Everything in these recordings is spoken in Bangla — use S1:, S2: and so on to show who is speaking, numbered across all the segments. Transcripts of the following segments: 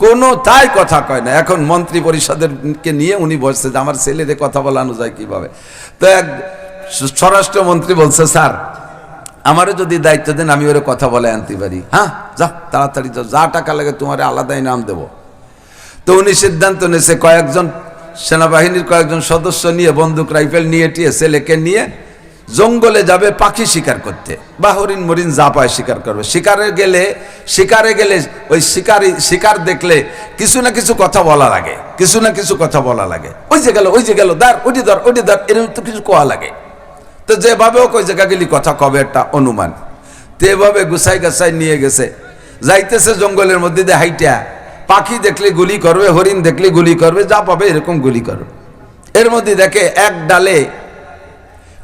S1: কোনো তাই কথা কয় না। এখন মন্ত্রী পরিষদেরকে নিয়ে উনি বসছে যে আমার ছেলেদের কথা বলানো যায় কিভাবে। তো এক স্বরাষ্ট্রমন্ত্রী বলছে, স্যার আমারও যদি দায়িত্ব দেন আমি ওরে কথা বলে আনতে পারি। হ্যাঁ যা তাড়াতাড়ি যাও, যা টাকা লাগে তোমার আলাদা ইনাম দেবো। তো উনি সিদ্ধান্ত নিয়েছে কয়েকজন সেনাবাহিনীর কয়েকজন সদস্য নিয়ে বন্দুক রাইফেল নিয়ে টিয়ে ছেলেকে নিয়ে জঙ্গলে যাবে পাখি শিকার করতে, বা হরিণ মরিণ যা পায় শিকার করবে। শিকারে গেলে ওই শিকার দেখলে কিছু না কিছু কথা বলা লাগে, কিছু না কিছু কথা বলা লাগে। ওই যে গেল দাঁড়, ওটি ধর এরকম তো কিছু কোয়া লাগে। তো যেভাবে হোক ওই জায়গা গেলি কথা কবে একটা অনুমান। তো এভাবে গুছাই গাছাই নিয়ে গেছে, যাইতেছে জঙ্গলের মধ্যে দিয়ে হাইটা। পাখি দেখলে গুলি করবে, হরিণ দেখলে গুলি করবে, যা পাবে এরকম গুলি করবে। এর মধ্যে দেখে এক ডালে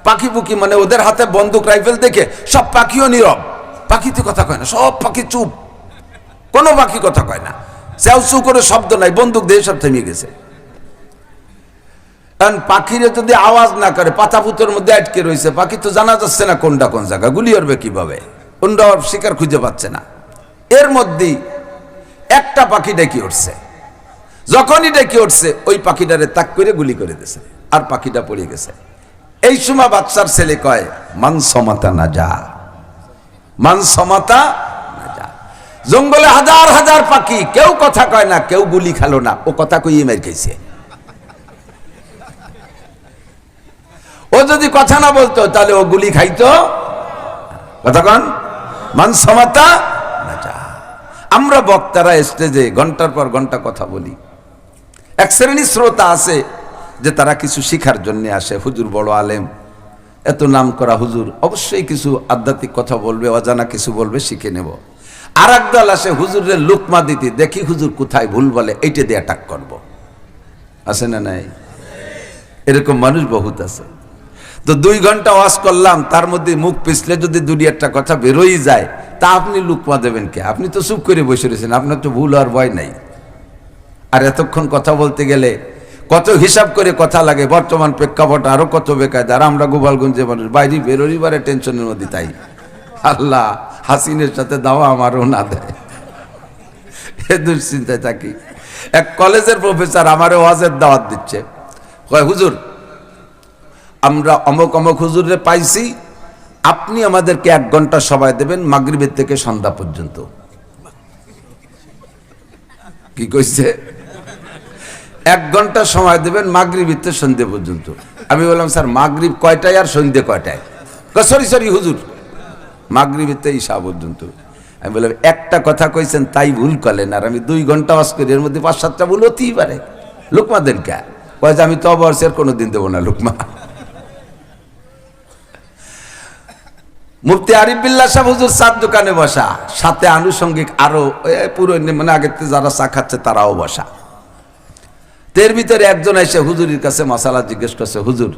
S1: পাখি পুকি, মানে ওদের হাতে বন্দুক রাইফেল দেখে সব পাখিও নীরব, পাখিতে কথা কয় না, সব পাখি চুপ, কোনো পাখি কথা কয় না, চেউ করে শব্দ নাই, বন্দুক দিয়ে সব থেমে গেছে। কারণ পাখিরে যদি আওয়াজ না করে, পাতা পুতোর মধ্যে আটকে রয়েছে, পাখি তো জানা যাচ্ছে না কোনটা কোন জায়গা, গুলি করবে কিভাবে, কোনটা শিকার খুঁজে পাচ্ছে না। এর মধ্যেই একটা পাখি ডেকে উঠছে, যখনই ডেকে উঠছে ওই পাখিটারে তাক করে গুলি করে দিয়েছে, আর পাখিটা পড়ে গেছে। এই সময় বাচ্চার ছেলে কয় মান সমাতা না যা, মান সমাতা না যা। জঙ্গলে হাজার হাজার পাখি, কেউ কথা কয় না, কেউ গুলি খেলো না, ও কথা কইয়ে মেরে খাইছে। ও যদি কথা না বলতো তাহলে ও গুলি খাইতো। কথা কন, মান সমাতা না যা। আমরা বক্তারা স্টেজে ঘন্টার পর ঘন্টা কথা বলি। এক শ্রেণীর শ্রোতা আছে যে তারা কিছু শিখার জন্য আসে, হুজুর বড় আলেম, এত নাম করা হুজুর, অবশ্যই কিছু আধ্যাত্মিক কথা বলবে, অজানা কিছু বলবে, শিখে নেব। আর একদল আসে হুজুরের লুকমা দিতে, দেখি হুজুর কোথায় ভুল বলে এইটা দিয়ে অ্যাটাক করব। আছে না নাই? এরকম মানুষ বহুত আছে। তো 2 ঘন্টা ওয়াজ করলাম, তার মধ্যে মুখ পিছলে যদি 2-1টা কথা বেরোই যায়, তা আপনি লুকমা দেবেন কে? আপনি তো চুপ করে বসে রয়েছেন, আপনার তো ভুল আর ভয় নাই। আর এতক্ষণ কথা বলতে গেলে কত হিসাব করে কথা লাগে, বর্তমান প্রেক্ষাপট আরো কত বেকায়দা। আর আমরা গোপালগঞ্জে মানুষ, বাইরে বেরোরিবারে টেনশনের মধ্যে, তাই আল্লাহ হাসিনের সাথে দাওয়া আমারও না দেয়, এ দুশ্চিন্তায় থাকি। এক কলেজের প্রফেসর আমারে ওয়াজের দাওয়াত দিচ্ছে, কয় হুজুর আমরা অমুক অমুক হুজুরে পাইছি, আপনি আমাদেরকে 1 ঘন্টা সময় দেবেন মাগরিবের থেকে সন্ধ্যা পর্যন্ত। কি কইছে? 1 ঘন্টা সময় দেবেন মাগরিবের থেকে সন্ধ্যা পর্যন্ত। আমি বললাম স্যার মাগরিব কয়টায় আর সন্ধ্যে কয়টায়? সরি হুজুর, মাগরিবের থেকে ঈশা পর্যন্ত। আমি বললাম একটা কথা কইছেন তাই ভুল করলেন, আর আমি 2 ঘন্টা ওয়াজ করি, এর মধ্যে 5-7টা ভুল হতেই পারে। লুকমা দেন কে? কয় যে আমি তো অবশ্যই কোনোদিন দেবো না লুকমা। মুফতি আরিফ বিল্লাহ সাহেব হুজুর চার দোকানে বসা, সাথে আনুষঙ্গিক আরো পুরো মানে আগের থেকে যারা চা খাচ্ছে তারাও বসা। এর ভিতরে একজন এসে হুজুরের কাছে মাসালা জিজ্ঞেস করছে, হুজুর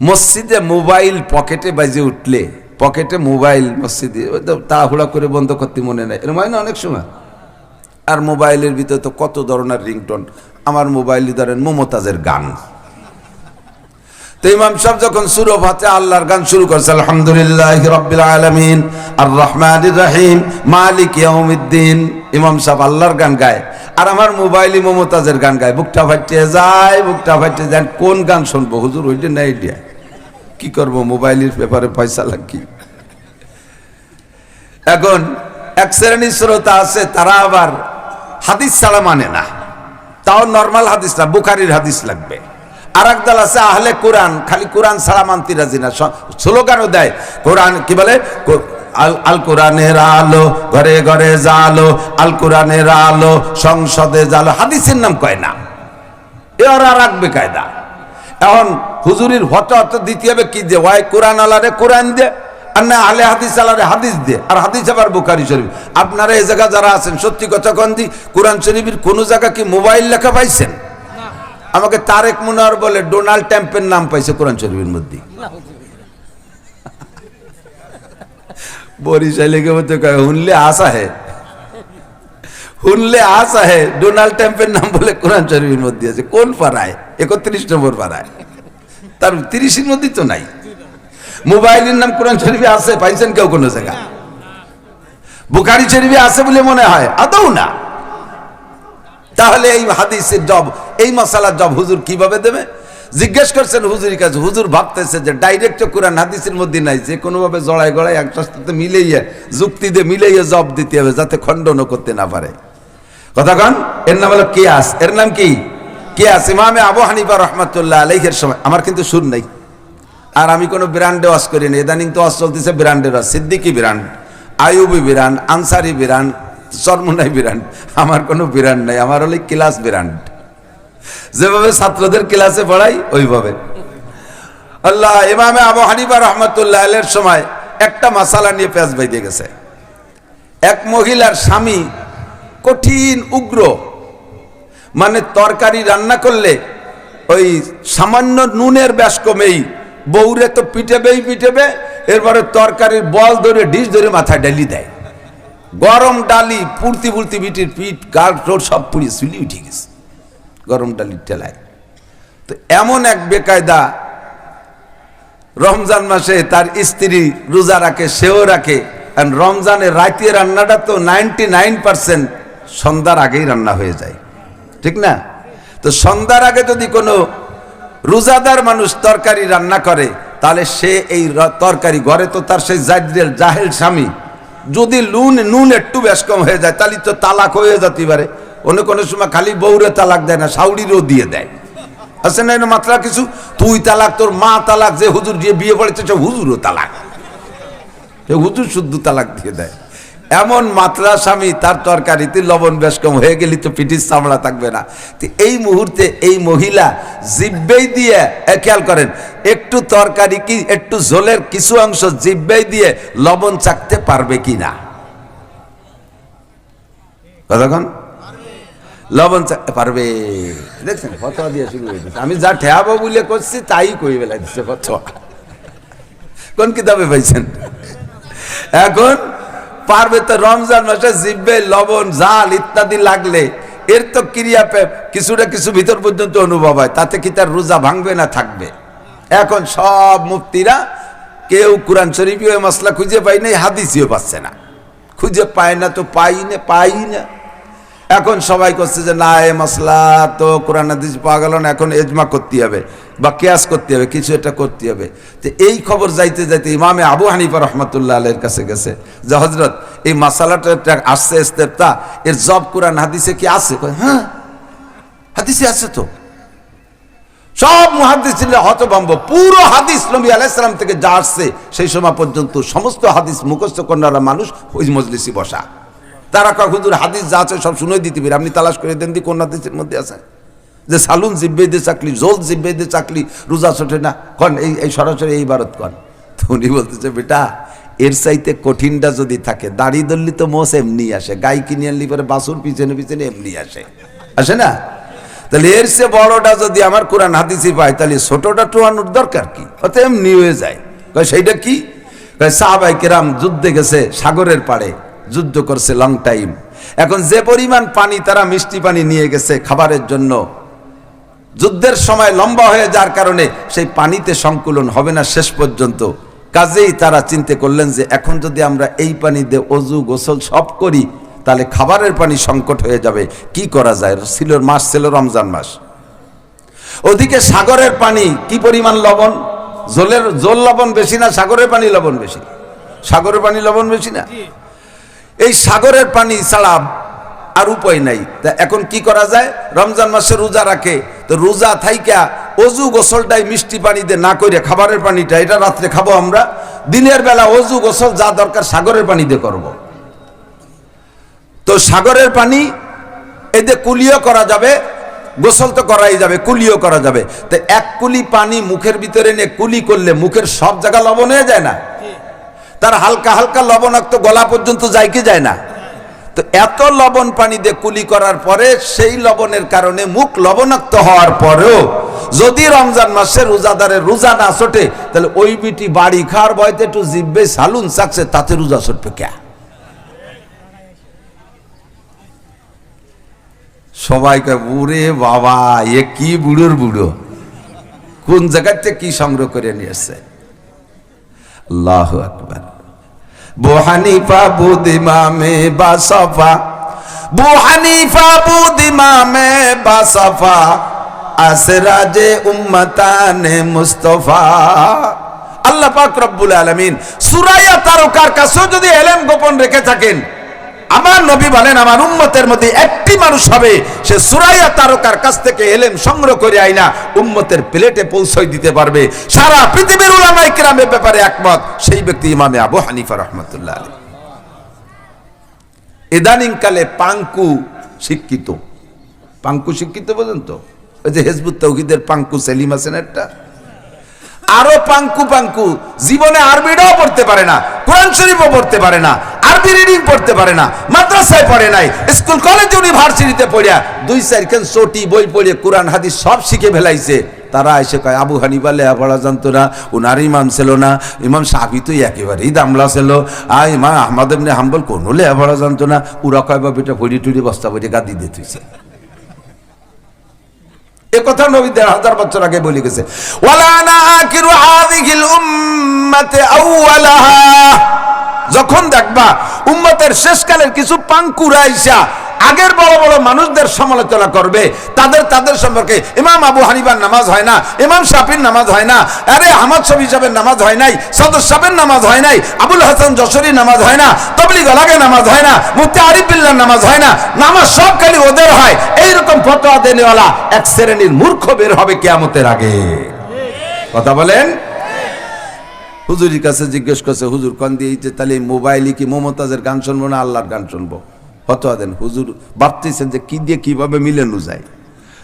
S1: মসজিদে মোবাইল পকেটে বাজে উঠলে, পকেটে মোবাইল মসজিদে তাড়াহুড়া করে বন্ধ করতে মনে নেই, এরকম হয় না অনেক সময়। আর মোবাইলের ভিতরে তো কত ধরনের রিংটোন। আমার মোবাইলে ধরেন মমতাজের গান। তো ইমাম সাহেব যখন সূরা ফাতিহা আল্লাহর গান শুরু করছে, আলহামদুলিল্লাহি রাব্বিল আলামিন আর রহমানির রহিম মালিক ইয়াউমিদ্দিন, ইমাম সাহেব আল্লাহর গান গায়, আর আমার মোবাইলে মমতাজের গান গায়। বুকটা ফাটিয়ে যায়, বুকটা ফাটিয়ে যায়। কোন গান শুনবো হুজুর? ওইটা নাই দিয়া কি করব, মোবাইলের ব্যাপারে পয়সা লাগি। এখন এক শ্রেণীর শ্রোতা আছে, তারা আবার হাদিস ছাড়া মানে না, তাও নরমাল হাদিস না, বুখারীর হাদিস লাগবে। আর একদল আছে আহলে কোরআন, খালি কোরআন ছাড়া মানতে রাজি না, স্লোগানও দেয় কোরআন, কি বলে আল কোরআনের আলো ঘরে ঘরে জালো, আল কোরআনের আলো সংসদে জালো, হাদিসের নাম কয় না। এ ওরা রাখবে কায়দা। এখন হুজুরির হঠাৎ দিতে হবে কি দিয়ে, ওই কোরআন আলারে কোরআন দে, আর না আলে হাদিস আলারে হাদিস দে, আর হাদিস আবার বুখারী শরীফ। আপনারা এই জায়গা যারা আছেন সত্যি কথা কন দি, কোরআন শরীফের কোন জায়গা কি মোবাইল লেখা পাইছেন? আমাকে তারেক মুনার বলে ডোনাল্ড ট্রাম্পের নাম পাইছে কোরআন শরীফের মধ্যে। বরিশালে কে বলতে কয় হুনলে আসা হে, হুনলে আসা হে, ডোনাল্ড ট্রাম্পের নাম বলে কোরআন শরীফের মধ্যে আছে। কোন পাড়ায়? 31 নম্বর পাড়ায়, তার 30-এর মধ্যে তো নাই। মোবাইলের নাম কোরআন শরীফে আছে পাইছেন কেউ কোন জায়গা? বুখারী শরীফে আছে বলে মনে হয়, আদৌ না। তাহলে এই হাদিসের জব, এই মশালার জব হুজুর কিভাবে দেবে? জিজ্ঞেস করছেন হুজুরের কাছে। হুজুর ভাবতেছে যে ডাইরেক্ট কোরআন হাদিসের মধ্যে নাই, যে কোনোভাবে জড়ায় গড়ায় একটার সাথে মিলাইয়া, যুক্তি দিয়ে মিলাইয়া জব দিতে হবে, যাতে খণ্ডনও করতে না পারে। কথা কন, এর নাম হলো কিয়াস। এর নাম কি? কিয়াস। ইমামে আবু হানিফা রহমাতুল্লাহ আলাইহির সময়, আমার কিন্তু সুর নেই, আর আমি কোনো ব্র্যান্ডে ওয়াজ করি না। ইদানিং তো ওয়াজ চলতেছে ব্র্যান্ডের ওয়াজ, Siddiqui brand, Ayubi brand, Ansari brand, Charmonai brand. আমার কোনো ব্র্যান্ড নাই, আমার হলো ক্লাস ব্র্যান্ড। যেভাবে ছাত্রদের ক্লাসে পড়াই ওইভাবে। আল্লাহ, ইমামে আবু হানিফা রহমাতুল্লাহ আলাইহির সময় একটা মাসালা নিয়ে পেঁচ বাইতে গেছে। এক মহিলার স্বামী কঠিন উগ্র, মানে তরকারি রান্না করলে ওই সামান্য নুনের ব্যাস কমেই বউরে তো পিটেবে, এরপরে তরকারির বল ধরে ডিশ ধরে মাথায় ডালি দেয়। গরম ডালি পুড়তি বিটির পিঠ গাল টোট সব পুড়িয়ে চুলি উঠে গেছে গরম ডালির ঠেলায়। তো এমন এক বেকায়দা, রমজান মাসে তার স্ত্রী রোজা রাখে, সেও রাখে। আর রমজানের রাতে রান্নাটা তো 99% সন্ধ্যার আগেই রান্না হয়ে যায়, ঠিক না? তো সন্ধ্যার আগে যদি কোনো রোজাদার মানুষ তরকারি রান্না করে, তাহলে সে এই তরকারি, ঘরে তো তার সেই জাহেল স্বামী, যদি নুন একটু বেশ কম হয়ে যায়, তাহলে তো তালাক হয়ে যেতে পারে। কোনো সময় খালি বউরে তালাক দেয় না, শাউরিরও দিয়ে দেয়। আছে না মাত্রা কিছু? তুই তালাক, তোর মা তালাক, যে হুজুর যে বিয়ে পড়েছে সে হুজুরও তালাক, হুজুর শুদ্ধ তালাক দিয়ে দেয়। এমন মাত্রা স্বামী, তার তরকারিতে লবণ বেশ কম হয়ে গেলে তো পিঠির চামড়া থাকবে না। তো এই মুহূর্তে এই মহিলা জিব্বেই দিয়ে, খেয়াল করেন, একটু তরকারি কি একটু ঝোলের কিছু অংশ জিব্বেই দিয়ে লবণ চাকতে পারবে কি না? কতক্ষণ লবণ চাকতে পারবে? দেখছেন ফতোয়া দিয়ে শুরু হয়ে গেছে। আমি যা ঠেয়াবো বলে করছি তাই কই বেলা দিচ্ছে ফতোয়া। কোন কিতাবে পাইছেন? এখন পারবে তো? রমজান মাসে জিব্বে লবণ ঝাল ইত্যাদি লাগলে এর তো ক্রিয়া কিছুটা কিছু ভিতর পর্যন্ত অনুভব হয়, তাতে কি তার রোজা ভাঙবে না থাকবে? এখন সব মুফতিরা কেউ কোরআন শরীফে মশলা খুঁজে পাই নাই, হাদিসিও পাচ্ছে না, খুঁজে পায় না, তো পাই না। এখন সবাই করছে যে না, এ মশলা তো কোরআন হাদিস পাওয়া গেল না, এখন এজমা করতে হবে বা কিয়াস করতে হবে, কিছু একটা করতে হবে। তো এই খবর যাইতে ইমামে আবু হানিফা রহমাতুল্লাহ আলাইহির কাছে গেছে যে হযরত, এই মাসালাটা আসছে ইস্তেফতা, এর জব কোরআন হাদিসে কি আছে? হ্যাঁ, হাদিসে আছে তো। সব মুহাদ্দিস হতভম্ব, পুরো হাদিস নবী আলাইহিস সালাম থেকে যা আসছে সেই সময় পর্যন্ত সমস্ত হাদিস মুখস্থ করার মানুষ ওই মজলিসে বসা। তারা কয় হুজুর হাদিস যা আছে সব শুনে দিতে পারে, আপনি তালাশ করে দেন দি কোন হাদিসের মধ্যে আছে যে সালুন জিব্বে দিয়ে চাকলি, জোল জিব্বে দিয়ে চাকলি রোজা ছোটে না? কন এই সরাসরি এই ইবারত কন। তো উনি বলতেছে, বেটা এর চাইতে কঠিনটা যদি থাকে, দাড়ি দল্লি তো মোষ এমনি আসে, গাই কিনে আনলি পরে বাসুর পিছনে এমনি আসে না? তাহলে এর সে বড়টা যদি আমার কোরআন হাদিসই পায়, তাহলে ছোটটা টোয়ানোর দরকার কি? অত এমনি হয়ে যায়। সেইটা কি? সাহাবায়ে কেরাম যুদ্ধে গেছে, সাগরের পাড়ে যুদ্ধ করছে লং টাইম। এখন যে পরিমাণ পানি তারা মিষ্টি পানি নিয়ে গেছে খাবারের জন্য, যুদ্ধের সময় লম্বা হয়ে যাওয়ার কারণে সেই পানিতে সংকুলন হবে না শেষ পর্যন্ত। কাজেই তারা চিন্তা করলেন যে এখন যদি আমরা এই পানি দিয়ে অজু গোসল সব করি, তাহলে খাবারের পানি সংকট হয়ে যাবে, কি করা যায়? মাস ছিল রমজান মাস। ওদিকে সাগরের পানি কি পরিমাণ লবণ, জল লবণ বেশি না সাগরের পানি লবণ বেশি? সাগরের পানি লবণ বেশি না? এই সাগরের পানি ছাড়া আর উপায় নাই। তা এখন কি করা যায়? রমজান মাসে রোজা রাখে, তো রোজা থাইকা অজু গোসলটাই মিষ্টি পানি দিয়ে না করে খাবারের পানিটা এটা রাত্রে খাবো আমরা, দিনের বেলা অজু গোসল যা দরকার সাগরের পানি দিয়ে করব। তো সাগরের পানি এতে কুলিও করা যাবে, গোসল তো করাই যাবে, কুলিও করা যাবে। তো এক কুলি পানি মুখের ভিতরে নিয়ে কুলি করলে মুখের সব জায়গা লবণ হয়ে যায় না? তার হালকা হালকা লবণাক্ত গলা পর্যন্ত যায় কি যায় না? তো এত লবণ পানি দিয়ে কুলি করার পরে সেই লবণের কারণে মুখ লবণাক্ত হওয়ার পরেও যদি রমজান মাসে রোজাদারের রোজা না ছোটে, তাহলে ওই বিটি বাড়ি খাওয়ার ভয়তে একটু জিব্বে সালুন চাকছে, তাতে রোজা ছুটবে কে? সবাই কয় বুড়ে বাবা, এ কি বুড়োর বুড়ো, কোন জায়গাতে কি সংগ্রহ করে নিয়ে এসছে। আল্লাহু আকবার। আবু হানিফা বুদ ইমামে বাসফা বু হানিফা বুদ ইমামে বাসাফা আসরাজে উম্মতানে মুস্তাফা। আল্লাহ পাক রব্বুল আলামিন সূরা তারকার কাছেও যদি ইলম গোপন রেখে থাকেন, আমার নবী বলেন আমার উম্মতের মধ্যে একটি মানুষ হবে সে সূরা তারকার কাছ থেকে ইলম সংগ্রহ করে আইনা উম্মতের প্লেটে পৌঁছে দিতে পারবে। সারা পৃথিবীর উলামায়ে কিরামের ব্যাপারে একমত, সেই ব্যক্তি ইমামে আবু হানিফা রাহমাতুল্লাহ আলাইহি। ইদানিং কালে পাঙ্কু শিক্ষিত, পাঙ্কু শিক্ষিত বোঝেন তো, ওই যে হিজবুত তাওহীদের পাঙ্কু সেলিম আছেন একটা, আরো পাঙ্কু পাঙ্কু জীবনে আরবিটাও পড়তে পারে না, কোরআন শরীফও পড়তে পারে না, আরবি রিডিং পড়তে পারে না, মাদ্রাসায় পড়ে নাই, স্কুল কলেজ ইউনিভার্সিটিতে পড়িয়া 2-4 খান চটি বই পড়ে কোরআন হাদিস সব শিখে ফেলাইছে। তারা এসে কয় আবু হানিফা লেখাপড়া জানতো না, উনার ইমাম ছিল না, ইমাম শাফি তো একেবারেই দামলা ছিল, আর ইমাম আহমদ ইবনে হাম্বল কোনো লেখাপড়া জানতো না। ওরা কয় বাবা এটা পড়ি টুড়ি বস্তা পড়ে গাদি দিয়ে থুইছে। এ কথা নবী 1000 বছর আগে বলে গেছে। ওয়ালা আনা আখিরু হাযিহিল উম্মতি আউওয়ালাহা, যখন দেখবা উম্মতের শেষকালের কিছু পাঙ্কুরা আইসা আগের বড় বড় মানুষদের সমালোচনা করবে, তাদের সম্পর্কে ইমাম আবু হানিফার নামাজ হয় না, ইমাম শাফির নামাজ হয় না, আরে আহমদ শফি সাহেবের নামাজ হয় নাই, সদর সাহেবের নামাজ হয় নাই, আবুল হাসান যশোরী নামাজ হয় না, তবলিগ আলাগে নামাজ হয় না, মুফতি আরিফ বিল্লাহর নামাজ হয় না, নামাজ সব খালি ওদের হয়, এইরকম ফতোয়া দেনেওয়ালা এক শ্রেণীর মূর্খ বের হবে কিয়ামতের আগে। কথা বলেন। হুজুরের কাছে জিজ্ঞেস করছে, হুজুর কোন দিয়ে তাহলে মোবাইলে কি মমতাজের গান শুনবো না আল্লাহর গান শুনবো? ফতোয়া দেন। হুজুর ভাবতেছেন যে কি দিয়ে কিভাবে মিলানো যায়।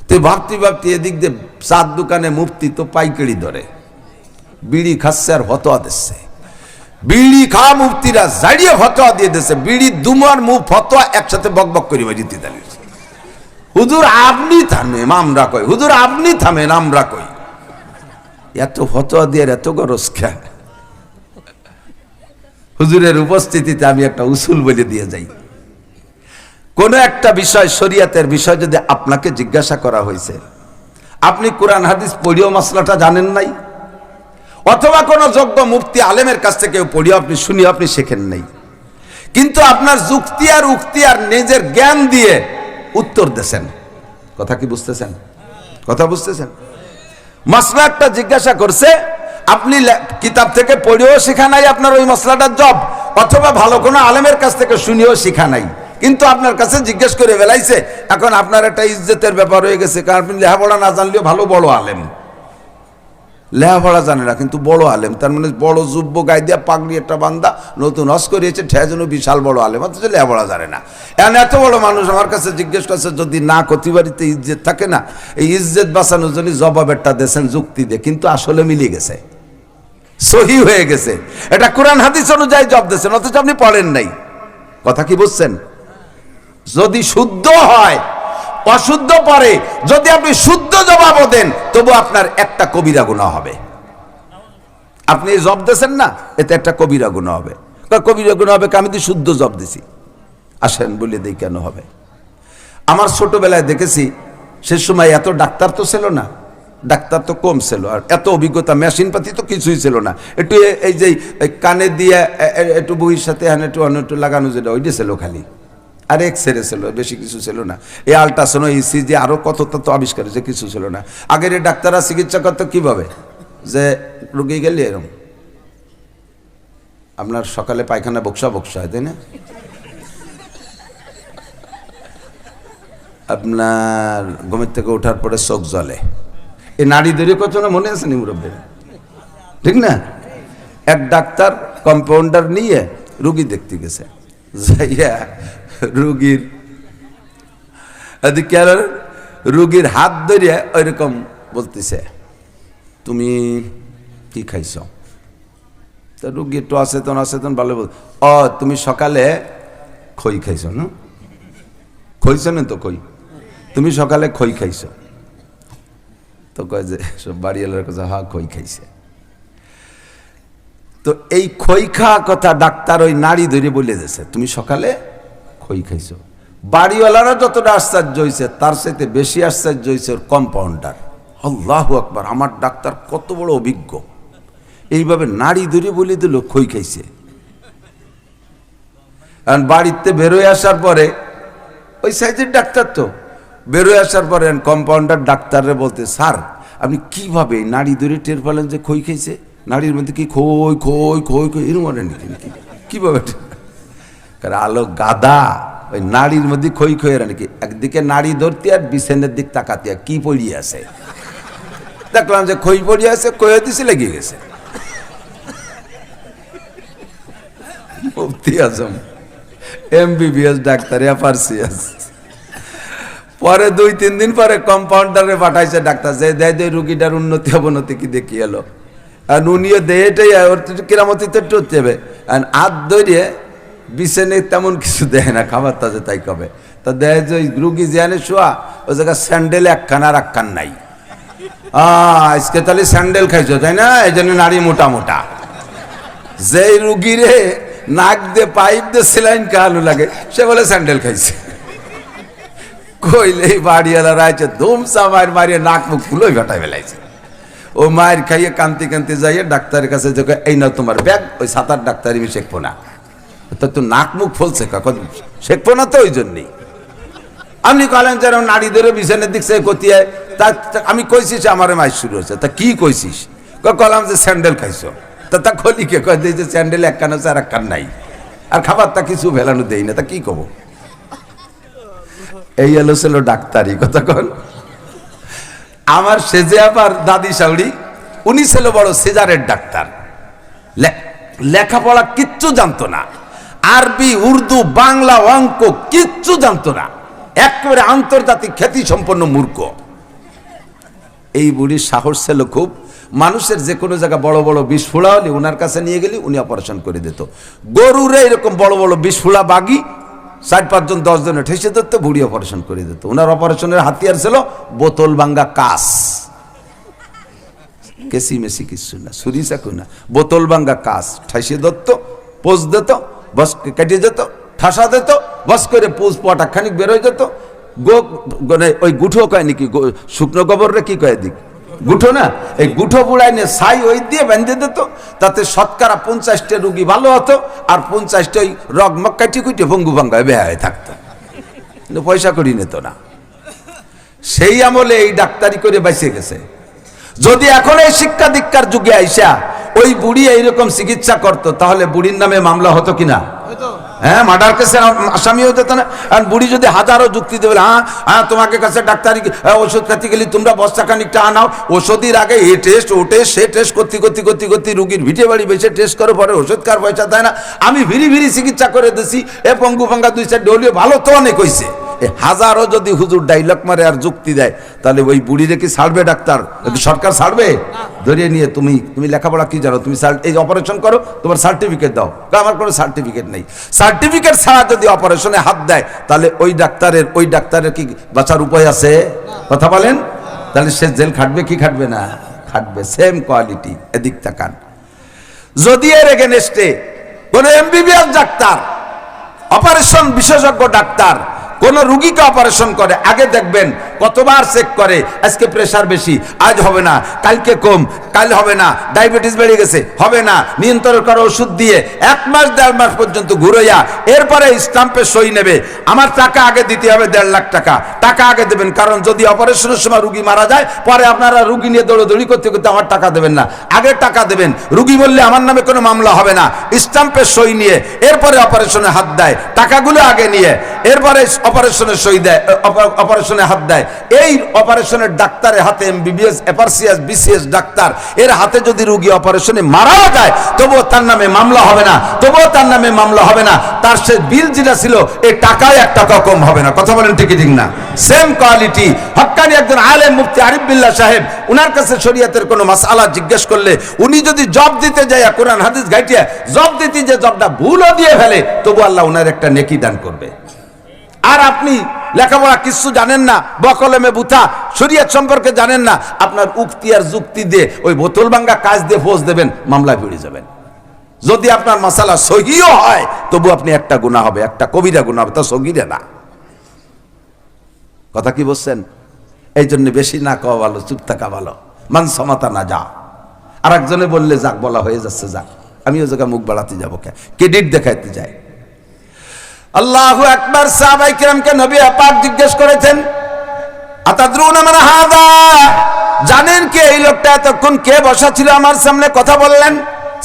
S1: তুই ভাবতে এদিক দিয়ে চার দোকানে মুফতি তো পাইকারি ধরে বিড়ি খাচ্ছে আর ফতোয়া দিচ্ছে, বিড়ি খা মুফতিরা জাড়িয়ে ফতোয়া দিয়ে দিচ্ছে, বিড়ি দুমার মুখ ফতোয়া একসাথে বকবক করে বাজিতে দাঁড়িয়েছে। হুজুর আপনি থামেন আমরা কই, হুজুর আপনি থামেন আমরা কই। এত ফতোয়া দিয়ে এত গরজ খেয়া। হুজুরের উপস্থিতিতে আমি একটা উসুল বলে দিয়ে যাই। কোন একটা বিষয়, শরীয়তের বিষয় যদি আপনাকে জিজ্ঞাসা করা হয়েছে, আপনি কোরআন হাদিস পড়িও মাসলাটা জানেন নাই, অথবা কোন যোগ্য মুফতি আলেমের কাছ থেকে পড়িও আপনি শুনিও আপনি শেখেন নাই, কিন্তু আপনার যুক্তি আর উক্তি আর নিজের জ্ঞান দিয়ে উত্তর দেন। কথা কি বুঝতেছেন? কথা বুঝতেছেন? মাসলা একটা জিজ্ঞাসা করছে, আপনি কিতাব থেকে পড়িও শেখা নাই আপনার ওই মসলাটার জব, অথবা ভালো কোনো আলেমের কাছ থেকে শুনিও শেখা নাই, কিন্তু আপনার কাছে জিজ্ঞেস করে ফেলাইছে। এখন আপনার একটা ইজ্জতের ব্যাপার হয়ে গেছে, কারণ আপনি লেখাপড়া না জানলেও ভালো বড় আলেম, লেখাপড়া জানে না কিন্তু বড় আলেম, তার মানে বড় যুব্য গায়ে দিয়া পাগড়ি একটা বান্দা নতুন হজ করিয়েছে, ঠেয়া যেন বিশাল বড় আলেম, অথচ লেখাপড়া জানে না। এখন এত বড় মানুষ আমার কাছে জিজ্ঞেস করছে, যদি না কতিবাড়িতে ইজ্জত থাকে না, এই ইজ্জত বাঁচানোর জন্য জবাবেরটা দেশেন যুক্তি দিয়ে, কিন্তু আসলে মিলে গেছে, সহি হয়ে গেছে, এটা কোরআন হাদিস অনুযায়ী জব দিয়েছেন, অথচ আপনি পড়েন নাই। কথা কি বুঝছেন? যদি শুদ্ধ হয়, অশুদ্ধ পরে, যদি আপনি শুদ্ধ জবাব দেন তবু আপনার একটা কবিরা গুনাহ হবে। আপনি জব দিয়েছেন না, এতে একটা কবিরা গুনাহ হবে। কবিরা গুনাহ হবে, আমি তো শুদ্ধ জব দিছি। আসেন বলে দেই কেন হবে। আমার ছোটবেলায় দেখেছি, সে সময় এত ডাক্তার তো ছিল না, ডাক্তার তো কম ছিল, আর এত অভিজ্ঞতা মেশিন পাতি তো কিছুই ছিল না। একটু এই যে কানে দিয়ে একটু বইয়ের সাথে একটু লাগানো, যেটা ওইটা ছিল খালি, আর এক্সরে ছিল, বেশি কিছু ছিল না। এই আল্ট্রাসাউন্ড, ইসিজি আরো কত তত আবিষ্কার হয়েছে, কিছু ছিল না। আগের এই ডাক্তাররা চিকিৎসা করতো কিভাবে, যে রোগী গেলে এরকম আপনার সকালে পায়খানা বক্সা হয়, তাই না? আপনার ঘুমের থেকে ওঠার পরে চোখ জ্বলে, এই নাড়ি ধরে কত না মনে আছে নি মুরব্বী, ঠিক না? এক ডাক্তার কম্পাউন্ডার নিয়ে রুগী দেখতে গেছে, যাইয়া রুগীর হাত ধরিয়া ওইরকম বলতেছে, তুমি কি খাইছ? তা রুগী একটু অচেতন ভালো বল, তুমি সকালে খই খাইছ না? খইছ না তো খই, তুমি সকালে খই খাইছ? তো কয় যে সব বাড়িওয়ালার কাছে, হ্যাঁ খই খাইছে। তো এই খই খাওয়া কথা ডাক্তার ওই নাড়ি ধরে বলে দিয়েছে, তুমি সকালে খই খাইছো। বাড়িওয়ালারা যতটা আশ্চর্য হয়েছে, তার সাথে বেশি আশ্চর্য হয়েছে ওর কম্পাউন্ডার। আল্লাহু আকবার, আমার ডাক্তার কত বড় অভিজ্ঞ, এইভাবে নাড়ি ধরে বলে দিল খই খাইছে। কারণ বাড়িতে বেরোয় আসার পরে ওই সাইজের ডাক্তার তো। বেরোয় আসার পরে কম্পাউন্ডার ডাক্তাররে বলতে, স্যার আপনি কিভাবে নাড়ি ধরে টের পেলেন যে খই খেয়েছে? নাড়ির মধ্যে কি খই খই খই খই এরকম মনে নাকি কিভাবে? আলো গাদা, ওই নাড়ির মধ্যে খই খই নাকি একদিকে নাড়ি ধরতে আর বিছানের দিক তাকাতে কি পড়িয়ে আছে, দেখলাম যে খই পড়িয়ে আছে, কয়ে দিছে লেগে গেছে। মুফতি আজম MBBS ডাক্তার এফআরসিএস। পরে 2-3 দিন পরে কম্পাউন্ডারে পাঠাইছে ডাক্তার, যে দেয় রুগীটার উন্নতি অবনতি কি দেখি এলো। আর উনিও দেয়টাই ওর কিরামতিতে টুতে হবে, আর হাত ধরিয়ে বিছানে তেমন কিছু দেয় না, খাবার তাজে তাই কবে। তা দেয় যে ওই রুগী যেখানে শোয়া ওই জায়গায় স্যান্ডেল একখান আর একখান নাই। আজকে তাহলে স্যান্ডেল খাইছো তাই না, এই জন্য নারী মোটা মোটা। যেই রুগীরে নাক দিয়ে পাইপ দিয়ে সেলাইন খাওয়ানো লাগে সে বলে স্যান্ডেল খাইছে। কইলেই বাড়িওয়ালা রাইছে ধুমসা মায়ের মারিয়ে নাক মুখ ফুলোই ঘটাই ফেলাইছে। ও মায়ের খাইয়ে কান্তি কান্তি যাইয়ে ডাক্তারের কাছে যে এই নাও তোমার ব্যাগ, ওই 7-8 ডাক্তার আমি শেখবো না। তো নাক মুখ ফলছে কখন শেখবো না তো ওই জন্যই। আপনি কলেন যেন নাড়ি ধরে বিছানের দিক সে কতিয়া, তা আমি কইছিস আমার মাই শুরু হয়েছে। তা কি কইছিস? কলাম যে স্যান্ডেল খাইছো। তা খলিকে কয় যে স্যান্ডেল একখান আছে আর একখান নাই, আর খাবারটা কিছু ভেলানো দেই না, তা কি কব? এই এলো ছিল ডাক্তারি কথা কন। আমার সেজে আবার দাদি শাউড়ি, উনি ছিল বড় সিজারের ডাক্তার। লেখাপড়া কিচ্ছু জানতো না, আরবি উর্দু বাংলা অঙ্ক কিচ্ছু জানতো না, একেবারে আন্তর্জাতিক খ্যাতি সম্পন্ন মূর্খ। এই বুড়ির সাহস ছিল খুব, মানুষের যে কোনো জায়গায় বড় বড় বিস্ফোড়া হলে ওনার কাছে নিয়ে গেলে উনি অপারেশন করে দিত। গরুরে এরকম বড় বড় বিস্ফোড়া বাগি 4-5 জন 10 জনে ঠেসে দিত, বুড়ি অপারেশন করে দিত। ওনার অপারেশনের হাতিয়ার ছিল বোতল ভাঙ্গা কাস, কেসি মেসি কিছু না, ছুরি চাকু না, বোতল ভাঙ্গা কাস ঠেসে দিত, পোজ দিত, বস কেটে যেত, ঠাসা দিত, বস করে পোজ পটা খানিক বেরোয় যেত। ওই গুঠো কয় নাকি, শুকনো গোবররে কি কয় দিক গুঠো না, এই গুঠো বুড়াই নিয়ে ছাই ওই দিয়ে বেঁধে দিত। তাতে শতকরা 50টা রুগী ভালো হতো, আর 50টা ওই রগ মক্কাটি কুইটে ভঙ্গু ভাঙ্গায় বেহায় থাকতো, কিন্তু পয়সা করি নিত না। সেই আমলে এই ডাক্তারি করে বেঁচে গেছে। যদি এখন এই শিক্ষা দীক্ষার যুগে আইসা ওই বুড়ি এইরকম চিকিৎসা করতো, তাহলে বুড়ির নামে মামলা হতো কিনা? হ্যাঁ, মার্ডার কেসে আসামি হতে না। আর বুড়ি যদি হাজারো যুক্তি দেবে, হ্যাঁ তোমাকে কাছে ডাক্তারি ওষুধ খাতে গেলে তোমরা বস্তা খানিকটা আনাও, ওষুধের আগে এ টেস্ট ও টেস্ট সে টেস্ট করতে করতে করতে করতে রুগীর ভিটে বাড়ি বেশি টেস্ট করে পরে ওষুধ কার পয়সা দেয় না, আমি ভিড়ি ভিড়ি চিকিৎসা করে দিছি, এ পঙ্গু ভাঙ্গা 2-4 ডলিও ভালো তো অনেক হয়েছে। হাজারো যদি হুজুর ডাইলগ মারে আর যুক্তি দেয়, তাহলে ওই বুড়িরে কি ছাড়বে ডাক্তার? সরকার ছাড়বে? ধরিয়ে নিয়ে তুমি লেখাপড়া কি জানো, তুমি এই অপারেশন করো, তোমার সার্টিফিকেট দাও। আমার কোনো সার্টিফিকেট নেই। সার্টিফিকেট ছাড়া যদি অপারেশনে হাত দেয়, তাহলে ওই ডাক্তারের কি বাঁচার উপায় আছে? কথা বলেন। তাহলে সে জেল খাটবে কি খাটবে না? খাটবে। Same quality. এদিক তাকান। যদি এর এগেনস্টে কোন MBBS ডাক্তার, অপারেশন বিশেষজ্ঞ ডাক্তার কোন রুগীকে অপারেশন করে, আগে দেখবেন কতবার চেক করে, আজকে প্রেসার বেশি, আজ হবে না, কালকে কম, কাল হবে না, ডায়াবেটিস বেড়ে গেছে, হবে না, নিয়ন্ত্রণ করা ওষুধ দিয়ে 1 মাস 1.5 মাস পর্যন্ত ঘুরাইয়া এরপরে স্টাম্পে সই নেবে। আমার টাকা আগে দিতে হবে 1.5 লাখ টাকা, টাকা আগে দেবেন, কারণ যদি অপারেশনের সময় রুগী মারা যায়, পরে আপনারা রুগী নিয়ে দৌড়দৌড়ি করতে করতে আমার টাকা দেবেন না, আগে টাকা দেবেন। রুগী বললে আমার নামে কোনো মামলা হবে না, স্টাম্পে সই নিয়ে এরপরে অপারেশনে হাত দেয়, টাকাগুলো আগে নিয়ে এরপরে অপারেশনে সই দেয়, অপারেশনে হাত দেয়। এই অপারেশনের ডাক্তারের হাতে, MBBS এফআরসিএস BCS ডাক্তার এর হাতে যদি রোগী অপারেশনে মারা যায়, তবুও তার নামে মামলা হবে না, তবুও তার নামে মামলা হবে না। তার সে বিল যেটা ছিল এই টাকায় 1 টাকা কম হবে না। কথা বলেন ঠিক ঠিক না? Same quality. হক্কানি একজন আলেম মুফতি আরিফ বিল্লাহ সাহেব, উনার কাছে শরীয়তের কোনো মাসআলা জিজ্ঞেস করলে উনি যদি জব দিতে যায়, কোরআন হাদিস গাইটিয়া জব দিতে, যে জবটা ভুলও দিয়ে ফেলে, তবু আল্লাহ উনার একটা নেকি দান করবে। আর আপনি লেখাপড়া কিছু জানেন না, বকলমে বুথা, শরীয়ত সম্পর্কে জানেন না, আপনার উক্তি আর যুক্তি দিয়ে ওই বোতল ভাঙ্গা কাজ দিয়ে ফোঁস দেবেন, মামলায় পড়ে যাবেন। যদি আপনার মাসালা সহিও হয়, তবু আপনি একটা গুনাহ হবে, একটা কবিরা গুনাহ হবে, তা সগীরা না। কথা কি বলছেন? এই জন্য বেশি না কওয়া ভালো, চুপ থাকা ভালো। মান সমাতা না যা। আর একজনে বললে যাক, বলা হয়ে যাচ্ছে যাক, আমি ওই জায়গায় মুখ বাড়াতে যাবো, ক্রেডিট দেখাইতে যাই। আল্লাহু আকবার। সাহাবায়ে কিরামকে নবী পাক জিজ্ঞেস করেছেন, আতাদরুনা মান হাযা, জানেন কে এই লোকটা? এতক্ষণ কে বসা ছিল আমার সামনে কথা বললেন?